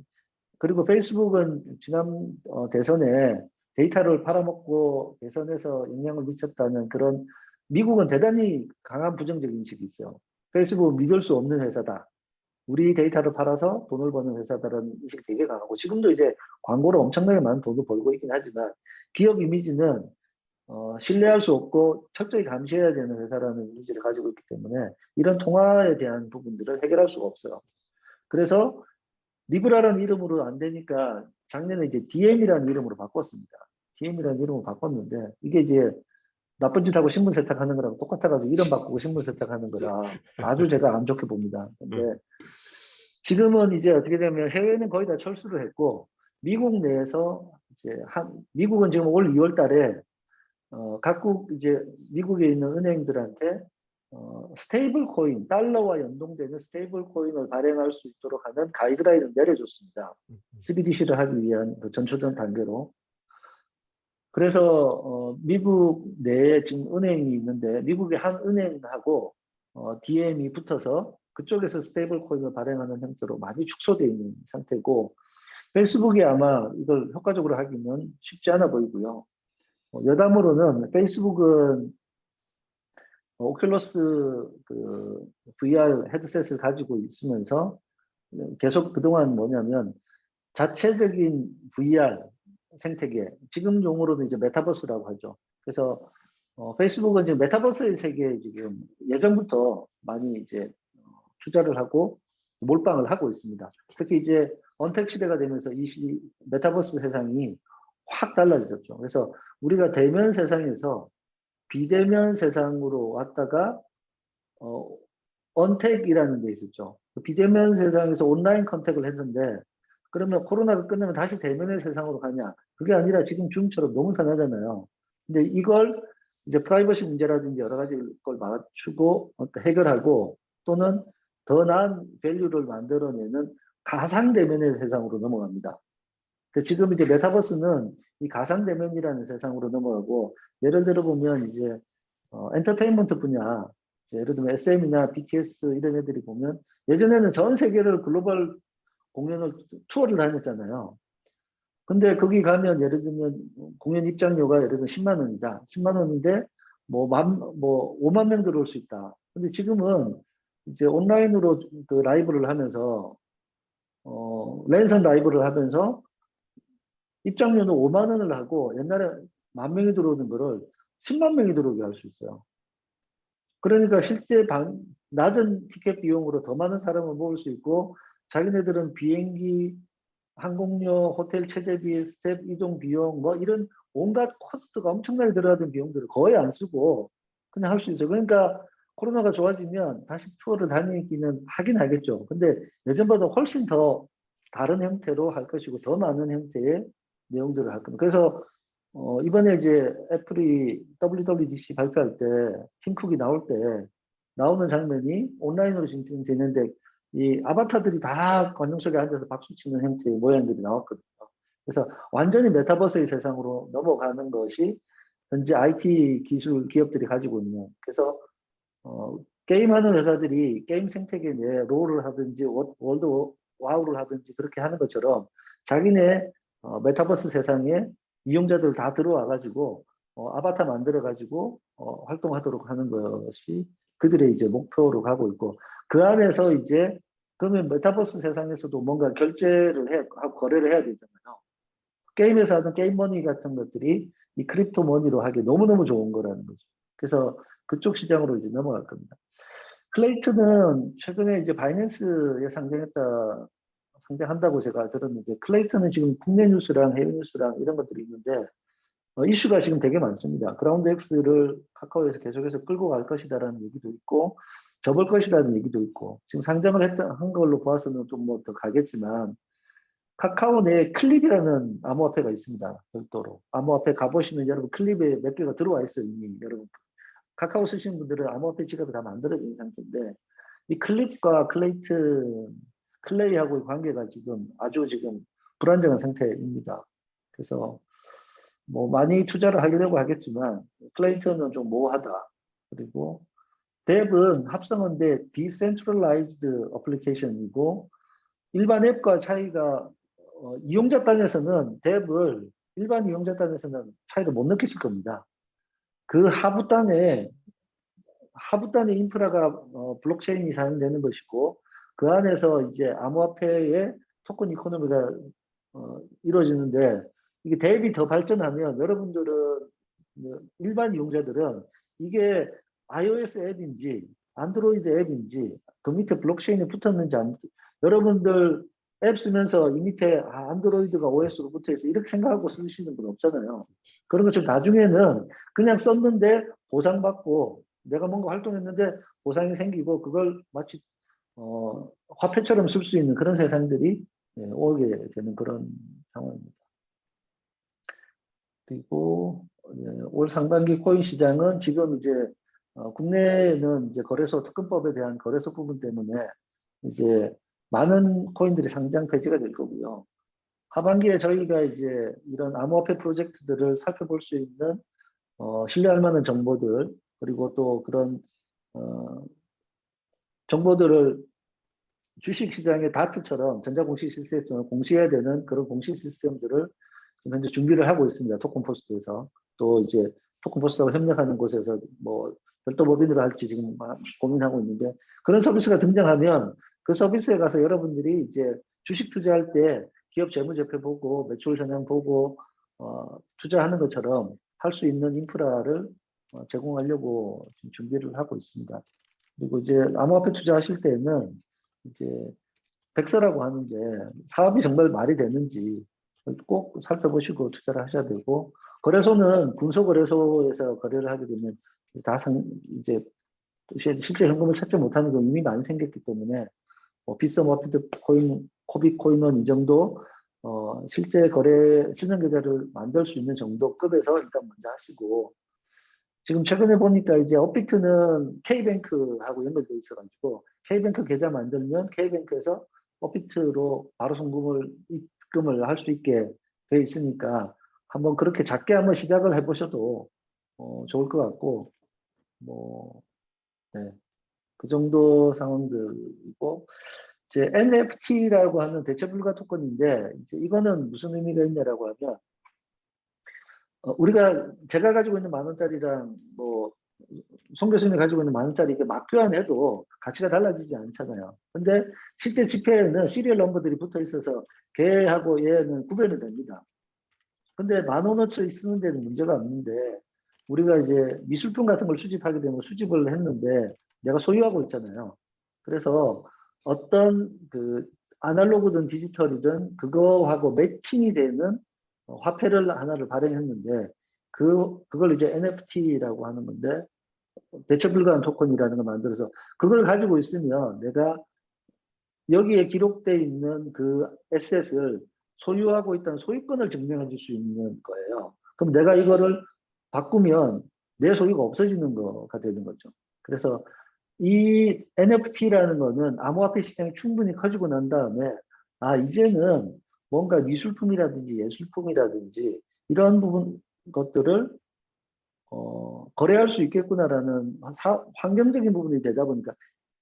그리고 페이스북은 지난 대선에 데이터를 팔아먹고 대선에서 영향을 미쳤다는 그런 미국은 대단히 강한 부정적 인식이 있어요. 페이스북은 믿을 수 없는 회사다. 우리 데이터를 팔아서 돈을 버는 회사다라는 인식이 되게 강하고 지금도 이제 광고로 엄청나게 많은 돈을 벌고 있긴 하지만 기업 이미지는 신뢰할 수 없고 철저히 감시해야 되는 회사라는 이미지를 가지고 있기 때문에 이런 통화에 대한 부분들을 해결할 수가 없어요. 그래서 리브라라는 이름으로 안 되니까 작년에 이제 DM이라는 이름으로 바꿨습니다. DM이라는 이름으로 바꿨는데 이게 이제 나쁜 짓 하고 신분 세탁하는 거랑 똑같아가지고 이름 바꾸고 신분 세탁하는 거라 아주 제가 안 좋게 봅니다. 근데 지금은 이제 어떻게 되면 해외는 거의 다 철수를 했고 미국 내에서 이제 미국은 지금 올 2월 달에 각국 이제 미국에 있는 은행들한테 스테이블 코인, 달러와 연동되는 스테이블 코인을 발행할 수 있도록 하는 가이드라인을 내려줬습니다. CBDC를 하기 위한 그 전초전 단계로. 그래서 미국 내에 지금 은행이 있는데 미국의 한 은행하고 DM이 붙어서 그쪽에서 스테이블 코인을 발행하는 형태로 많이 축소되어 있는 상태고 페이스북이 아마 이걸 효과적으로 하기는 쉽지 않아 보이고요. 여담으로는 페이스북은 오큘러스 그 VR 헤드셋을 가지고 있으면서 계속 그동안 뭐냐면 자체적인 VR 생태계, 지금 용어로는 이제 메타버스라고 하죠. 그래서 페이스북은 지금 메타버스의 세계에 지금 예전부터 많이 이제 투자를 하고 몰빵을 하고 있습니다. 특히 이제 언택 시대가 되면서 이 메타버스 세상이 확 달라졌죠. 그래서 우리가 대면 세상에서 비대면 세상으로 왔다가 언택이라는 데 있었죠. 비대면 세상에서 온라인 컨택을 했는데 그러면 코로나가 끝나면 다시 대면의 세상으로 가냐? 그게 아니라 지금 줌처럼 너무 편하잖아요. 근데 이걸 이제 프라이버시 문제라든지 여러 가지 걸 맞추고 해결하고 또는 더 나은 밸류를 만들어내는 가상 대면의 세상으로 넘어갑니다. 지금 이제 메타버스는 이 가상 대면이라는 세상으로 넘어가고 예를 들어 보면 이제 엔터테인먼트 분야, 예를 들면 SM이나 BTS 이런 애들이 보면 예전에는 전 세계를 글로벌 공연을 투어를 다녔잖아요. 근데 거기 가면 예를 들면 공연 입장료가 예를 들면 10만 원이다. 10만 원인데 뭐 5만 명 들어올 수 있다. 근데 지금은 이제 온라인으로 그 라이브를 하면서 랜선 라이브를 하면서 입장료는 5만 원을 하고 옛날에 10,000명이 들어오는 거를 10만 명이 들어오게 할 수 있어요. 그러니까 실제 낮은 티켓 비용으로 더 많은 사람을 모을 수 있고 자기네들은 비행기, 항공료, 호텔 체제비, 스텝 이동 비용 뭐 이런 온갖 코스트가 엄청나게 들어가던 비용들을 거의 안 쓰고 그냥 할 수 있어요. 그러니까 코로나가 좋아지면 다시 투어를 다니기는 하긴 하겠죠. 근데 예전보다 훨씬 더 다른 형태로 할 것이고 더 많은 형태의 내용들을 할 겁니다. 그래서 이번에 이제 애플이 WWDC 발표할 때 팀쿡이 나올 때 나오는 장면이 온라인으로 진행되는데 이 아바타들이 다 관중 속에 앉아서 박수 치는 형태의 모양들이 나왔거든요. 그래서 완전히 메타버스의 세상으로 넘어가는 것이 현재 IT 기술 기업들이 가지고 있는. 그래서 게임하는 회사들이 게임 생태계 내에 롤을 하든지 월드 와우를 하든지 그렇게 하는 것처럼 자기네 메타버스 세상에 이용자들 다 들어와 가지고 아바타 만들어 가지고 활동하도록 하는 것이 그들의 이제 목표로 가고 있고 그 안에서 이제 그러면 메타버스 세상에서도 뭔가 결제를 하고 거래를 해야 되잖아요. 게임에서 하던 게임 머니 같은 것들이 이 크립토 머니로 하기 너무너무 좋은 거라는 거죠. 그래서 그쪽 시장으로 이제 넘어갈 겁니다. 클레이트는 최근에 이제 바이낸스에 상장한다고 제가 들었는데 클레이트는 지금 국내 뉴스랑 해외 뉴스랑 이런 것들이 있는데 이슈가 지금 되게 많습니다. 그라운드X를 카카오에서 계속해서 끌고 갈 것이다라는 얘기도 있고 접을 것이라는 얘기도 있고 지금 상장을 한 걸로 봐서는 좀 뭐 더 가겠지만 카카오 내에 클립이라는 암호화폐가 있습니다. 별도로. 암호화폐 가보시면 여러분 클립에 몇 개가 들어와 있어요. 이미 여러분. 카카오 쓰시는 분들은 암호화폐 지갑이 다 만들어진 상태인데 이 클립과 클레이하고의 관계가 지금 아주 지금 불안정한 상태입니다. 그래서 뭐 많이 투자를 하려고 하겠지만 클레이트는 좀 모호하다. 그리고 뎁은 합성어인데 Decentralized Application이고 일반 앱과 차이가 이용자 단에서는 뎁을 일반 이용자 단에서는 차이를 못 느끼실 겁니다. 그 하부단의 인프라가 블록체인이 사용되는 것이고 그 안에서 이제 암호화폐의 토큰 이코노미가 이루어지는데 이게 뎁이 더 발전하면 여러분들은 일반 이용자들은 이게 iOS 앱인지 안드로이드 앱인지 그 밑에 블록체인이 붙었는지 여러분들 앱 쓰면서 이 밑에 안드로이드가 OS로 붙어있어 이렇게 생각하고 쓰시는 분 없잖아요. 그런 것처럼 나중에는 그냥 썼는데 보상받고 내가 뭔가 활동했는데 보상이 생기고 그걸 마치 화폐처럼 쓸 수 있는 그런 세상들이 오게 되는 그런 상황입니다. 그리고 올 상반기 코인 시장은 지금 이제 국내에는 이제 거래소 특검법에 대한 거래소 부분 때문에 이제 많은 코인들이 상장 폐지가 될 거고요. 하반기에 저희가 이제 이런 암호화폐 프로젝트들을 살펴볼 수 있는 신뢰할 만한 정보들, 그리고 또 그런 정보들을 주식시장의 다트처럼 전자공시 시스템을 공시해야 되는 그런 공시 시스템들을 지금 현재 준비를 하고 있습니다. 토큰포스트에서. 또 이제 토큰포스트하고 협력하는 곳에서 뭐 별도 법인으로 할지 지금 고민하고 있는데, 그런 서비스가 등장하면 그 서비스에 가서 여러분들이 이제 주식 투자할 때 기업 재무제표 보고 매출 현황 보고 투자하는 것처럼 할 수 있는 인프라를 제공하려고 지금 준비를 하고 있습니다. 그리고 이제 암호화폐 투자하실 때는 이제 백서라고 하는데 사업이 정말 말이 되는지 꼭 살펴보시고 투자를 하셔야 되고, 거래소는 군소거래소에서 거래를 하게 되면 이제 실제 현금을 찾지 못하는 경우 이미 많이 생겼기 때문에 비썸 워피드 코인, 코빅 코인원 이 정도 실제 거래 실명 계좌를 만들 수 있는 정도 급에서 일단 먼저 하시고, 지금 최근에 보니까 이제 업비트는 K뱅크하고 연결돼 있어가지고 K뱅크 계좌 만들면 K뱅크에서 업비트로 바로 입금을 할 수 있게 돼 있으니까 한번 그렇게 작게 한번 시작을 해보셔도 좋을 것 같고, 뭐 네, 그 정도 상황들이고, 이제 NFT라고 하는 대체 불가 토큰인데 이제 이거는 무슨 의미가 있냐라고 하면 제가 가지고 있는 10,000원짜리랑 뭐 송 교수님이 가지고 있는 10,000원짜리 이게 막 교환해도 가치가 달라지지 않잖아요. 근데 실제 지폐에는 시리얼 넘버들이 붙어 있어서 걔하고 얘는 구별이 됩니다. 근데 10,000원어치 쓰는 데는 문제가 없는데, 우리가 이제 미술품 같은 걸 수집하게 되면 수집을 했는데 내가 소유하고 있잖아요. 그래서 어떤 그 아날로그든 디지털이든 그거하고 매칭이 되는 화폐를 하나를 발행했는데 그걸 이제 NFT라고 하는 건데, 대체 불가한 토큰이라는 걸 만들어서 그걸 가지고 있으면 내가 여기에 기록되어 있는 그 에셋을 소유하고 있다는 소유권을 증명해 줄 수 있는 거예요. 그럼 내가 이거를 바꾸면 내 소유가 없어지는 거가 되는 거죠. 그래서 이 NFT라는 거는 암호화폐 시장이 충분히 커지고 난 다음에 이제는 뭔가 미술품이라든지 예술품이라든지 이런 것들을 거래할 수 있겠구나라는 환경적인 부분이 되다 보니까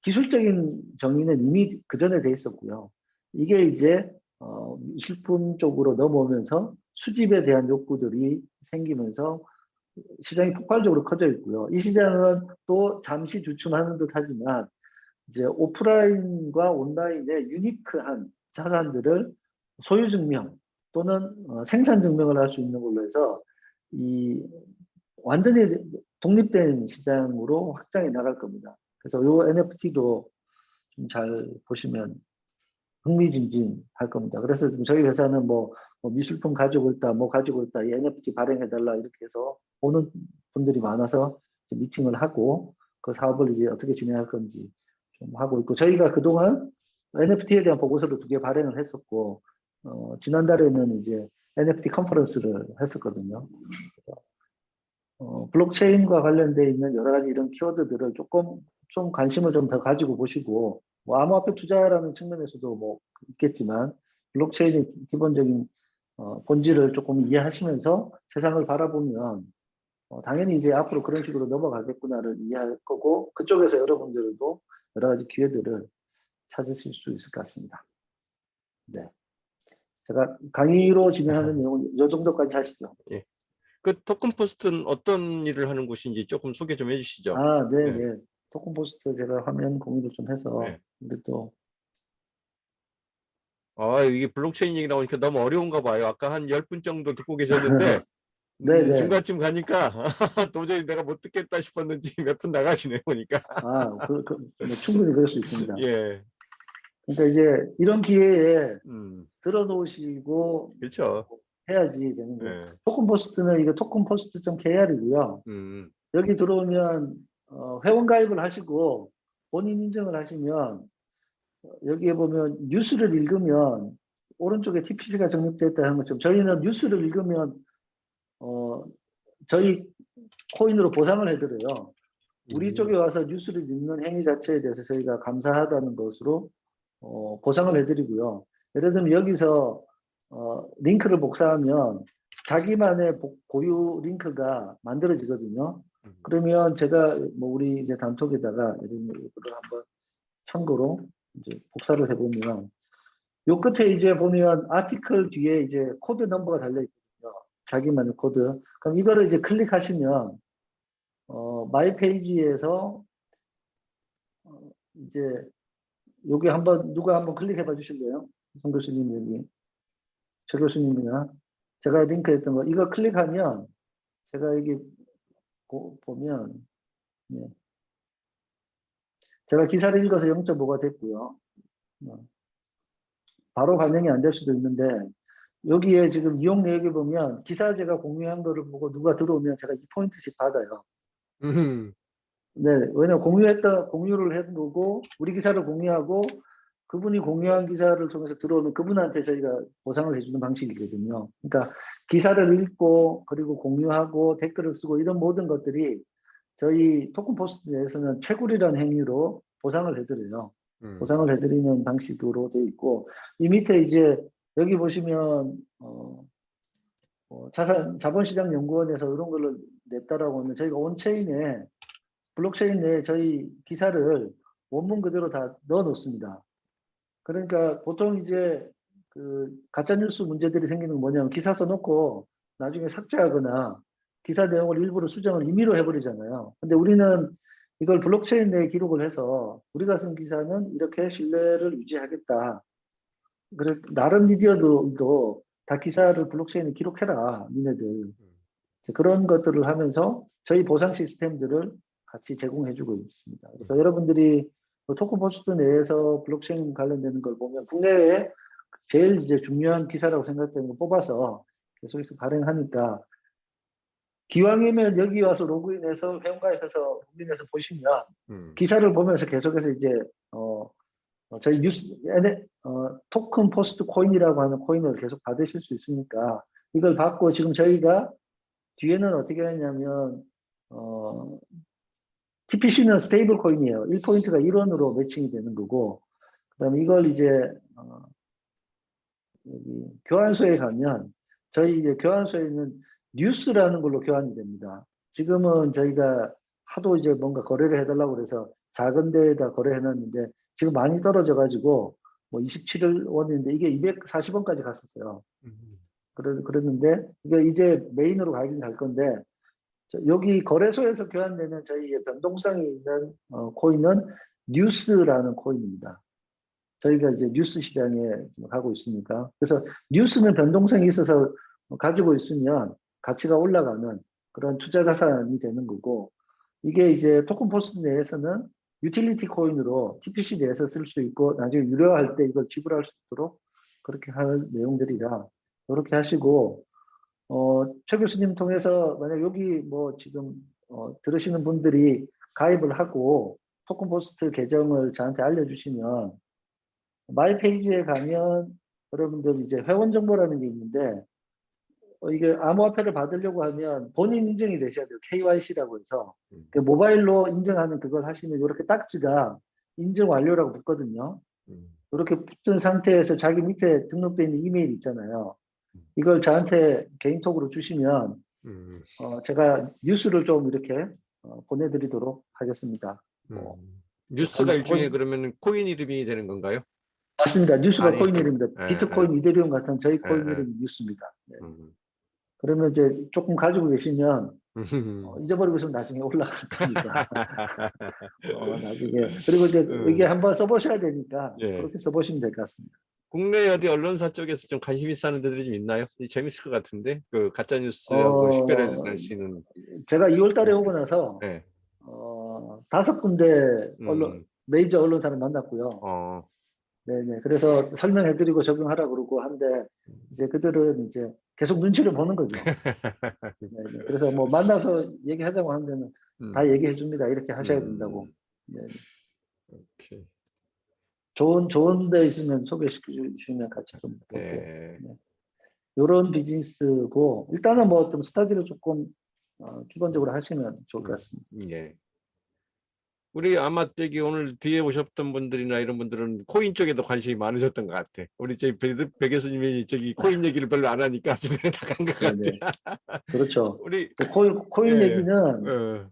기술적인 정의는 이미 그 전에 돼 있었고요. 이게 이제 미술품 쪽으로 넘어오면서 수집에 대한 욕구들이 생기면서 시장이 폭발적으로 커져 있고요. 이 시장은 또 잠시 주춤하는 듯 하지만 이제 오프라인과 온라인의 유니크한 자산들을 소유 증명 또는 생산 증명을 할 수 있는 걸로 해서 이 완전히 독립된 시장으로 확장해 나갈 겁니다. 그래서 이 NFT도 좀 잘 보시면 흥미진진할 겁니다. 그래서 지금 저희 회사는 뭐 미술품 가지고 있다, 뭐 가지고 있다, 이 NFT 발행해달라 이렇게 해서 오는 분들이 많아서 미팅을 하고 그 사업을 이제 어떻게 진행할 건지 좀 하고 있고, 저희가 그동안 NFT에 대한 보고서를 2개 발행을 했었고, 지난달에는 이제 NFT 컨퍼런스를 했었거든요. 블록체인과 관련되어 있는 여러 가지 이런 키워드들을 좀 관심을 좀 더 가지고 보시고, 뭐 암호화폐 투자라는 측면에서도 뭐 있겠지만 블록체인의 기본적인 본질을 조금 이해하시면서 세상을 바라보면 당연히 이제 앞으로 그런 식으로 넘어가겠구나를 이해할 거고, 그쪽에서 여러분들도 여러 가지 기회들을 찾으실 수 있을 것 같습니다. 네, 제가 강의로 진행하는 내용은 이 정도까지 하시죠. 예. 그 토큰포스트는 어떤 일을 하는 곳인지 조금 소개 좀 해주시죠. 네, 네. 네. 토큰포스트 제가 화면 공유를 좀 해서 네. 우리 또 이게 블록체인 얘기 나오니까 너무 어려운가 봐요. 아까 한 10분 정도 듣고 계셨는데 네, 네. 중간쯤 가니까 도저히 내가 못 듣겠다 싶었는지 몇 분 나가시네 보니까. 뭐 충분히 그럴 수 있습니다. 예. 그러니까 이제 이런 기회에 음, 들어놓으시고 그렇죠. 해야지 되는 거예요. 예. 토큰포스트는 이게 tokenpost.kr이고요. 여기 들어오면 회원 가입을 하시고 본인 인증을 하시면 여기에 보면 뉴스를 읽으면 오른쪽에 TPC가 적립됐다 하는 것처럼 저희는 뉴스를 읽으면 저희 코인으로 보상을 해드려요. 우리 쪽에 와서 뉴스를 읽는 행위 자체에 대해서 저희가 감사하다는 것으로 보상을 해드리고요. 예를 들면 여기서 링크를 복사하면 자기만의 고유 링크가 만들어지거든요. 그러면 제가 뭐 우리 이제 단톡에다가 예를 들면 이거를 한번 참고로 이제 복사를 해보면 요 끝에 이제 보면 아티클 뒤에 이제 코드 넘버가 달려 있거든요. 자기만의 코드. 그럼 이거를 이제 클릭하시면 마이 페이지에서 이제 여기 한번 누가 한번 클릭해 봐 주실래요? 송 교수님 여기 최 교수님이나 제가 링크했던 거 이거 클릭하면 제가 여기 보면 네. 제가 기사를 읽어서 0.5가 됐고요. 바로 반영이 안 될 수도 있는데 여기에 지금 이용 내역에 보면 기사 제가 공유한 거를 보고 누가 들어오면 제가 2포인트씩 받아요. 네, 왜냐면 공유를 한 거고 우리 기사를 공유하고 그분이 공유한 기사를 통해서 들어오면 그분한테 저희가 보상을 해주는 방식이거든요. 그러니까 기사를 읽고 그리고 공유하고 댓글을 쓰고 이런 모든 것들이 저희 토큰 포스트 내에서는 채굴이라는 행위로 보상을 해드려요. 보상을 해드리는 방식으로 되어 있고 이 밑에 이제 여기 보시면 자본시장연구원에서 이런 걸로 냈다라고 하면 저희가 온체인에 블록체인 내에 저희 기사를 원문 그대로 다 넣어 놓습니다. 그러니까 보통 이제 그 가짜뉴스 문제들이 생기는 건 뭐냐면 기사 써놓고 나중에 삭제하거나 기사 내용을 일부러 수정을 임의로 해버리잖아요. 근데 우리는 이걸 블록체인 내에 기록을 해서 우리가 쓴 기사는 이렇게 신뢰를 유지하겠다. 그래 나름 미디어도 다 기사를 블록체인에 기록해라, 니네들. 그런 것들을 하면서 저희 보상 시스템들을 같이 제공해주고 있습니다. 그래서 여러분들이 토큰 포스트 내에서 블록체인 관련되는 걸 보면 국내외에 제일 이제 중요한 기사라고 생각되는 거 뽑아서 계속해서 발행하니까 기왕이면 여기 와서 로그인해서 회원가입해서 로그인해서 보시면 기사를 보면서 계속해서 이제 저희 토큰 포스트 코인이라고 하는 코인을 계속 받으실 수 있으니까 이걸 받고 지금 저희가 뒤에는 어떻게 하냐면 TPC는 스테이블 코인이에요. 1포인트가 1원으로 매칭이 되는 거고 그다음에 이걸 이제 여기 교환소에 가면 저희 이제 교환소에는 뉴스라는 걸로 교환이 됩니다. 지금은 저희가 하도 이제 뭔가 거래를 해달라고 그래서 작은 데에다 거래해놨는데 지금 많이 떨어져 가지고 뭐 27원인데 이게 240원까지 갔었어요. 그랬는데 이게 이제 메인으로 가긴 갈 건데 여기 거래소에서 교환되는 저희의 변동성이 있는 코인은 뉴스라는 코인입니다. 저희가 이제 뉴스 시장에 가고 있으니까 그래서 뉴스는 변동성이 있어서 가지고 있으면 가치가 올라가는 그런 투자 자산이 되는 거고 이게 이제 토큰 포스트 내에서는 유틸리티 코인으로 TPC 내에서 쓸 수 있고 나중에 유료할 때 이걸 지불할 수 있도록 그렇게 할 내용들이라 그렇게 하시고 최 교수님 통해서 만약 여기 뭐 지금 들으시는 분들이 가입을 하고 토큰 포스트 계정을 저한테 알려주시면 마이 페이지에 가면 여러분들 이제 회원 정보라는 게 있는데 이게 암호화폐를 받으려고 하면 본인 인증이 되셔야 돼요. KYC라고 해서 그 모바일로 인증하는 그걸 하시면 이렇게 딱지가 인증 완료라고 붙거든요. 이렇게 붙은 상태에서 자기 밑에 등록되어 있는 이메일 있잖아요. 이걸 저한테 개인톡으로 주시면 제가 뉴스를 좀 이렇게 보내드리도록 하겠습니다. 뉴스가 일종의 그러면 코인 이름이 되는 건가요? 맞습니다. 뉴스가 아니, 코인 이름입니다. 비트코인, 이더리움 같은 저희 코인 이름이 뉴스입니다. 네. 그러면 이제 조금 가지고 계시면 잊어버리고 있으면 나중에 올라갈 겁니다. 나중에 그리고 이제 이게 한번 써보셔야 되니까 그렇게 써보시면 될 것 같습니다. 국내 어디 언론사 쪽에서 좀 관심 있어 하는 데들이 좀 있나요? 재밌을 것 같은데 그 가짜 뉴스하고 식별할 수 있는. 제가 2월 달에 오고 나서 5군데 메이저 언론사를 만났고요. 네네. 그래서 설명해드리고 적용하라 그러고 한데 이제 그들은 이제 계속 눈치를 보는 거죠. 네네. 그래서 뭐 만나서 얘기하자고 하는 데는 다 얘기해 줍니다. 이렇게 하셔야 된다고. 네. 오케이. 좋은 데 있으면 소개시켜 주시면 같이 좀 볼게요. 네. 네. 이런 비즈니스고 일단은 뭐 좀 스터디를 조금 기본적으로 하시면 좋을 것 같습니다. 예. 우리 아마 저기 오늘 뒤에 오셨던 분들이나 이런 분들은 코인 쪽에도 관심이 많으셨던 것 같아. 우리 저기 배 교수님이 저기 코인 얘기를 별로 안 하니까 주변에 다 간 것 같아. 네네. 그렇죠. 우리 코인 예, 얘기는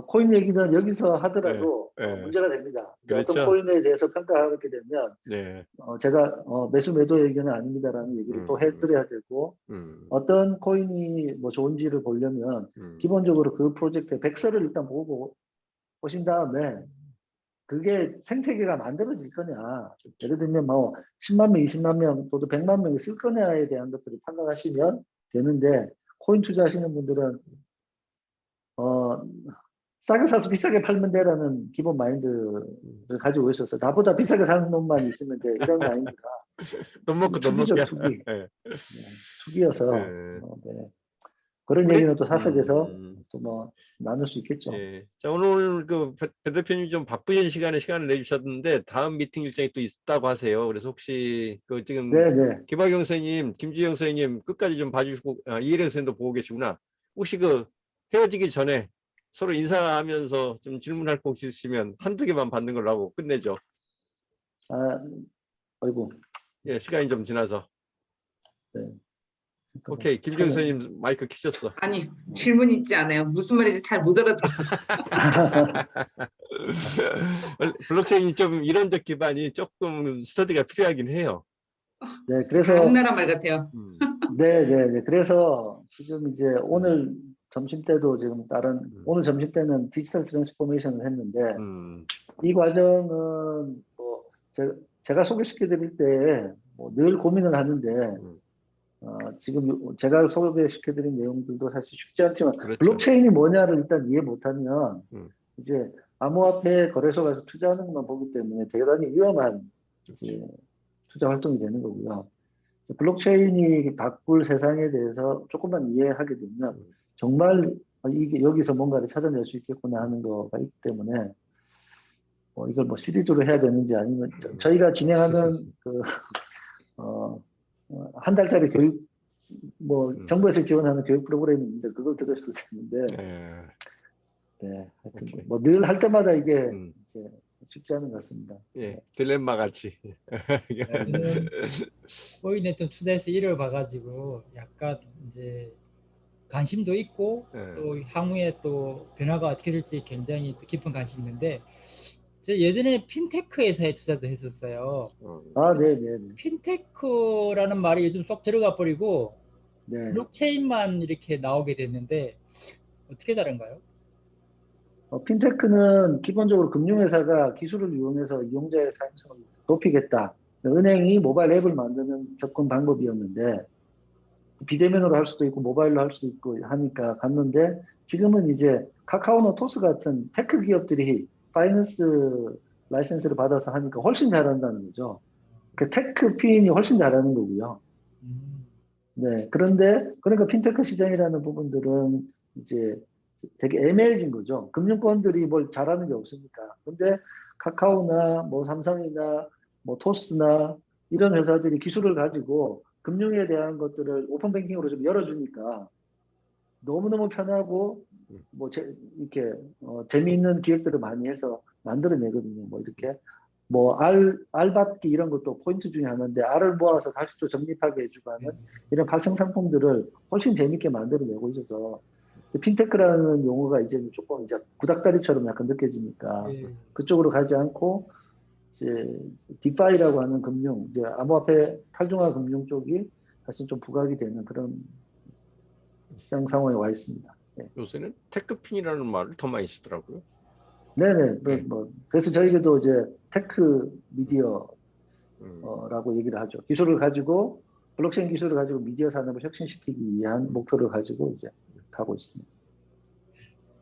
코인 얘기는 여기서 예, 하더라도 예. 문제가 됩니다. 이제 어떤 그렇죠. 코인에 대해서 평가하게 되면 네. 제가 매수 매도 의견은 아닙니다라는 얘기를 또 해드려야 되고 어떤 코인이 뭐 좋은지를 보려면 기본적으로 그 프로젝트의 백서를 일단 보신 다음에 그게 생태계가 만들어질 거냐 예를 들면 뭐 10만 명, 20만 명 또는 100만 명이 쓸 거냐에 대한 것들을 판단하시면 되는데 코인 투자하시는 분들은 싸게 사서 비싸게 팔면 돼라는 기본 마인드를 가지고 있어서 나보다 비싸게 사는 놈만 있으면 돼 이런 마인드가 돈 먹고 돈 투기죠 먹게. 투기. 예. 투기여서 예. 네. 그런 우리 얘기는 또 사석에서 또 뭐 나눌 수 있겠죠. 예. 자, 오늘 그 배 대표님 좀 바쁘신 시간에 시간을 내주셨는데 다음 미팅 일정이 또 있다고 하세요. 그래서 혹시 그 지금 네네. 김학영 선생님, 김주영 선생님 끝까지 좀 봐주시고 이혜령 선생님도 보고 계시구나. 혹시 그 헤어지기 전에 서로 인사하면서 좀 질문할 거 혹시 있으시면 한두 개만 받는 걸로 하고 끝내죠. 아이고. 예, 시간이 좀 지나서. 네. 오케이, 김주영 선생님 마이크 켜셨어. 아니, 질문 있지 않아요. 무슨 말인지 잘 못 알아들었어. 블록체인이 좀 이론적 기반이 조금 스터디가 필요하긴 해요. 네, 그래서 다른 나라 말 같아요. 네. 그래서 지금 이제 오늘 점심 때도 지금 오늘 점심 때는 디지털 트랜스포메이션을 했는데 이 과정은 뭐 제가 소개시켜 드릴 때 뭐 늘 고민을 하는데 지금 제가 소개시켜 드린 내용들도 사실 쉽지 않지만 그렇죠. 블록체인이 뭐냐를 일단 이해 못하면 이제 암호화폐 거래소 가서 투자하는 것만 보기 때문에 대단히 위험한 이제 투자 활동이 되는 거고요. 블록체인이 바꿀 세상에 대해서 조금만 이해하게 되면 정말 이게 여기서 뭔가를 찾아낼 수 있겠구나 하는 거가 있기 때문에 이걸 뭐 시리즈로 해야 되는지 아니면 저희가 진행하는 그 한 달짜리 교육 뭐 정부에서 지원하는 교육 프로그램이 있는데 그걸 들으셔도 되는데 네, 하여튼 뭐 늘 할 때마다 이게 이제 쉽지 않은 것 같습니다. 예, 딜레마 같이. 저는 코인에 좀 투자해서 일을 봐가지고 약간 이제 관심도 있고 또 향후에 또 변화가 어떻게 될지 굉장히 깊은 관심이 있는데 저 예전에 핀테크 회사에 투자도 했었어요. 네. 핀테크라는 말이 요즘 쏙 들어가 버리고 네. 블록체인만 이렇게 나오게 됐는데 어떻게 다른가요? 핀테크는 기본적으로 금융회사가 기술을 이용해서 이용자의 사용성을 높이겠다. 은행이 모바일 앱을 만드는 접근 방법이었는데 비대면으로 할 수도 있고 모바일로 할 수도 있고 하니까 갔는데 지금은 이제 카카오나 토스 같은 테크 기업들이 파이낸스 라이센스를 받아서 하니까 훨씬 잘한다는 거죠. 그 테크 피인이 훨씬 잘하는 거고요. 네. 그런데 그러니까 핀테크 시장이라는 부분들은 이제 되게 애매해진 거죠. 금융권들이 뭘 잘하는 게 없으니까. 근데 카카오나 뭐 삼성이나 뭐 토스나 이런 회사들이 기술을 가지고 금융에 대한 것들을 오픈뱅킹으로 좀 열어주니까 너무너무 편하고 뭐 이렇게 재미있는 기획들을 많이 해서 만들어내거든요. 뭐 이렇게 뭐 알 받기 이런 것도 포인트 중에 하나인데 알을 모아서 다시 또 적립하게 해주고 하는 이런 발생 상품들을 훨씬 재밌게 만들어내고 있어서 핀테크라는 용어가 이제 조금 이제 구닥다리처럼 약간 느껴지니까 그쪽으로 가지 않고 이제 디파이라고 하는 금융, 이제 암호화폐 탈중화 금융 쪽이 사실 좀 부각이 되는 그런 시장 상황에 와 있습니다. 네. 요새는 테크핀이라는 말을 더 많이 쓰더라고요. 네네. 그래서 저희도 이제 테크 미디어라고 얘기를 하죠. 기술을 가지고 블록체인 기술을 가지고 미디어 산업을 혁신시키기 위한 목표를 가지고 이제 가고 있습니다.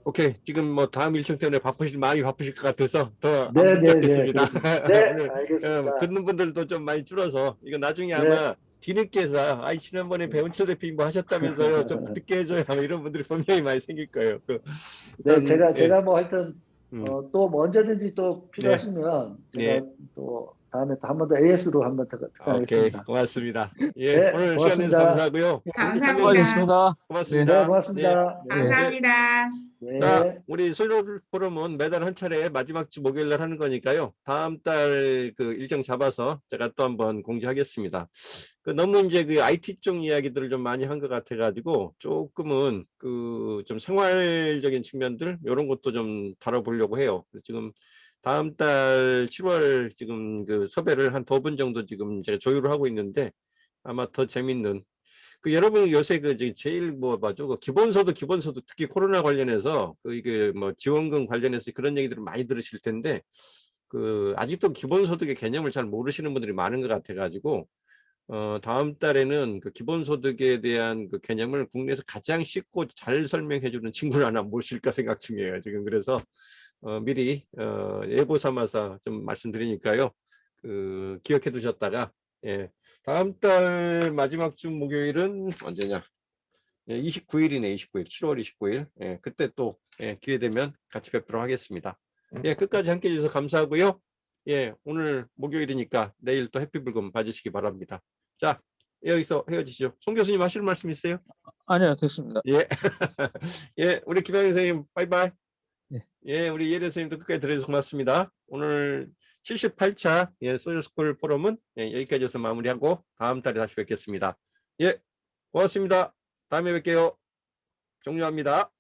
오케이. 지금 뭐 다음 일정 때문에 많이 바쁘실 것 같아서 더 안 네, 붙잡겠습니다. 네, 알겠습니다. 듣는 분들도 좀 많이 줄어서 이거 나중에 네. 아마 뒤늦게서 지난번에 배운철 대표님 뭐 하셨다면서요. 좀 듣게 해줘요. 아마 이런 분들이 분명히 많이 생길 거예요. 네, 제가 뭐 하여튼 또 뭐 언제든지 또 필요하시면 제가 네. 또 다음에 또 한 번 더 AS로 한 번 더 오케이, 하겠습니다. 고맙습니다. 예, 네, 오늘 시간 고맙습니다. 내서 감사하고요. 감사합니다. 수고하셨습니다. 고맙습니다. 네, 고맙습니다. 네. 감사합니다. 자, 네. 우리 소셜 포럼은 매달 한 차례 마지막 주 목요일 날 하는 거니까요. 다음 달 그 일정 잡아서 제가 또 한번 공지하겠습니다. 그 너무 이제 그 IT 쪽 이야기들을 좀 많이 한 것 같아 가지고 조금은 그 좀 생활적인 측면들 이런 것도 좀 다뤄보려고 해요. 지금 다음 달 7월 지금 그 섭외를 한 2분 정도 지금 제가 조율을 하고 있는데 아마 더 재밌는 그 여러분 요새 그 제일 뭐 맞죠? 그 기본소득 특히 코로나 관련해서 그 이게 뭐 지원금 관련해서 그런 얘기들을 많이 들으실 텐데 그 아직도 기본소득의 개념을 잘 모르시는 분들이 많은 것 같아 가지고 다음 달에는 그 기본소득에 대한 그 개념을 국내에서 가장 쉽고 잘 설명해 주는 친구를 하나 모실까 생각 중이에요 지금. 그래서 미리 예고 삼아서 좀 말씀드리니까요. 그 기억해 두셨다가 예. 다음 달 마지막 주 목요일은 언제냐? 예, 29일이네, 29일. 7월 29일. 예, 그때 또 예, 기회 되면 같이 뵙도록 하겠습니다. 예, 끝까지 함께 해주셔서 감사하고요. 예, 오늘 목요일이니까 내일 또 해피불금 봐주시기 바랍니다. 자, 여기서 헤어지시죠. 송 교수님 하실 말씀 있어요? 아니요, 됐습니다. 예. 예, 우리 김양희 선생님, 바이바이. 예. 예, 우리 예대 선생님도 끝까지 들어주셔서 고맙습니다. 오늘 78차 예, 소셜스쿨 포럼은 예, 여기까지 해서 마무리하고 다음 달에 다시 뵙겠습니다. 예, 고맙습니다. 다음에 뵐게요. 종료합니다.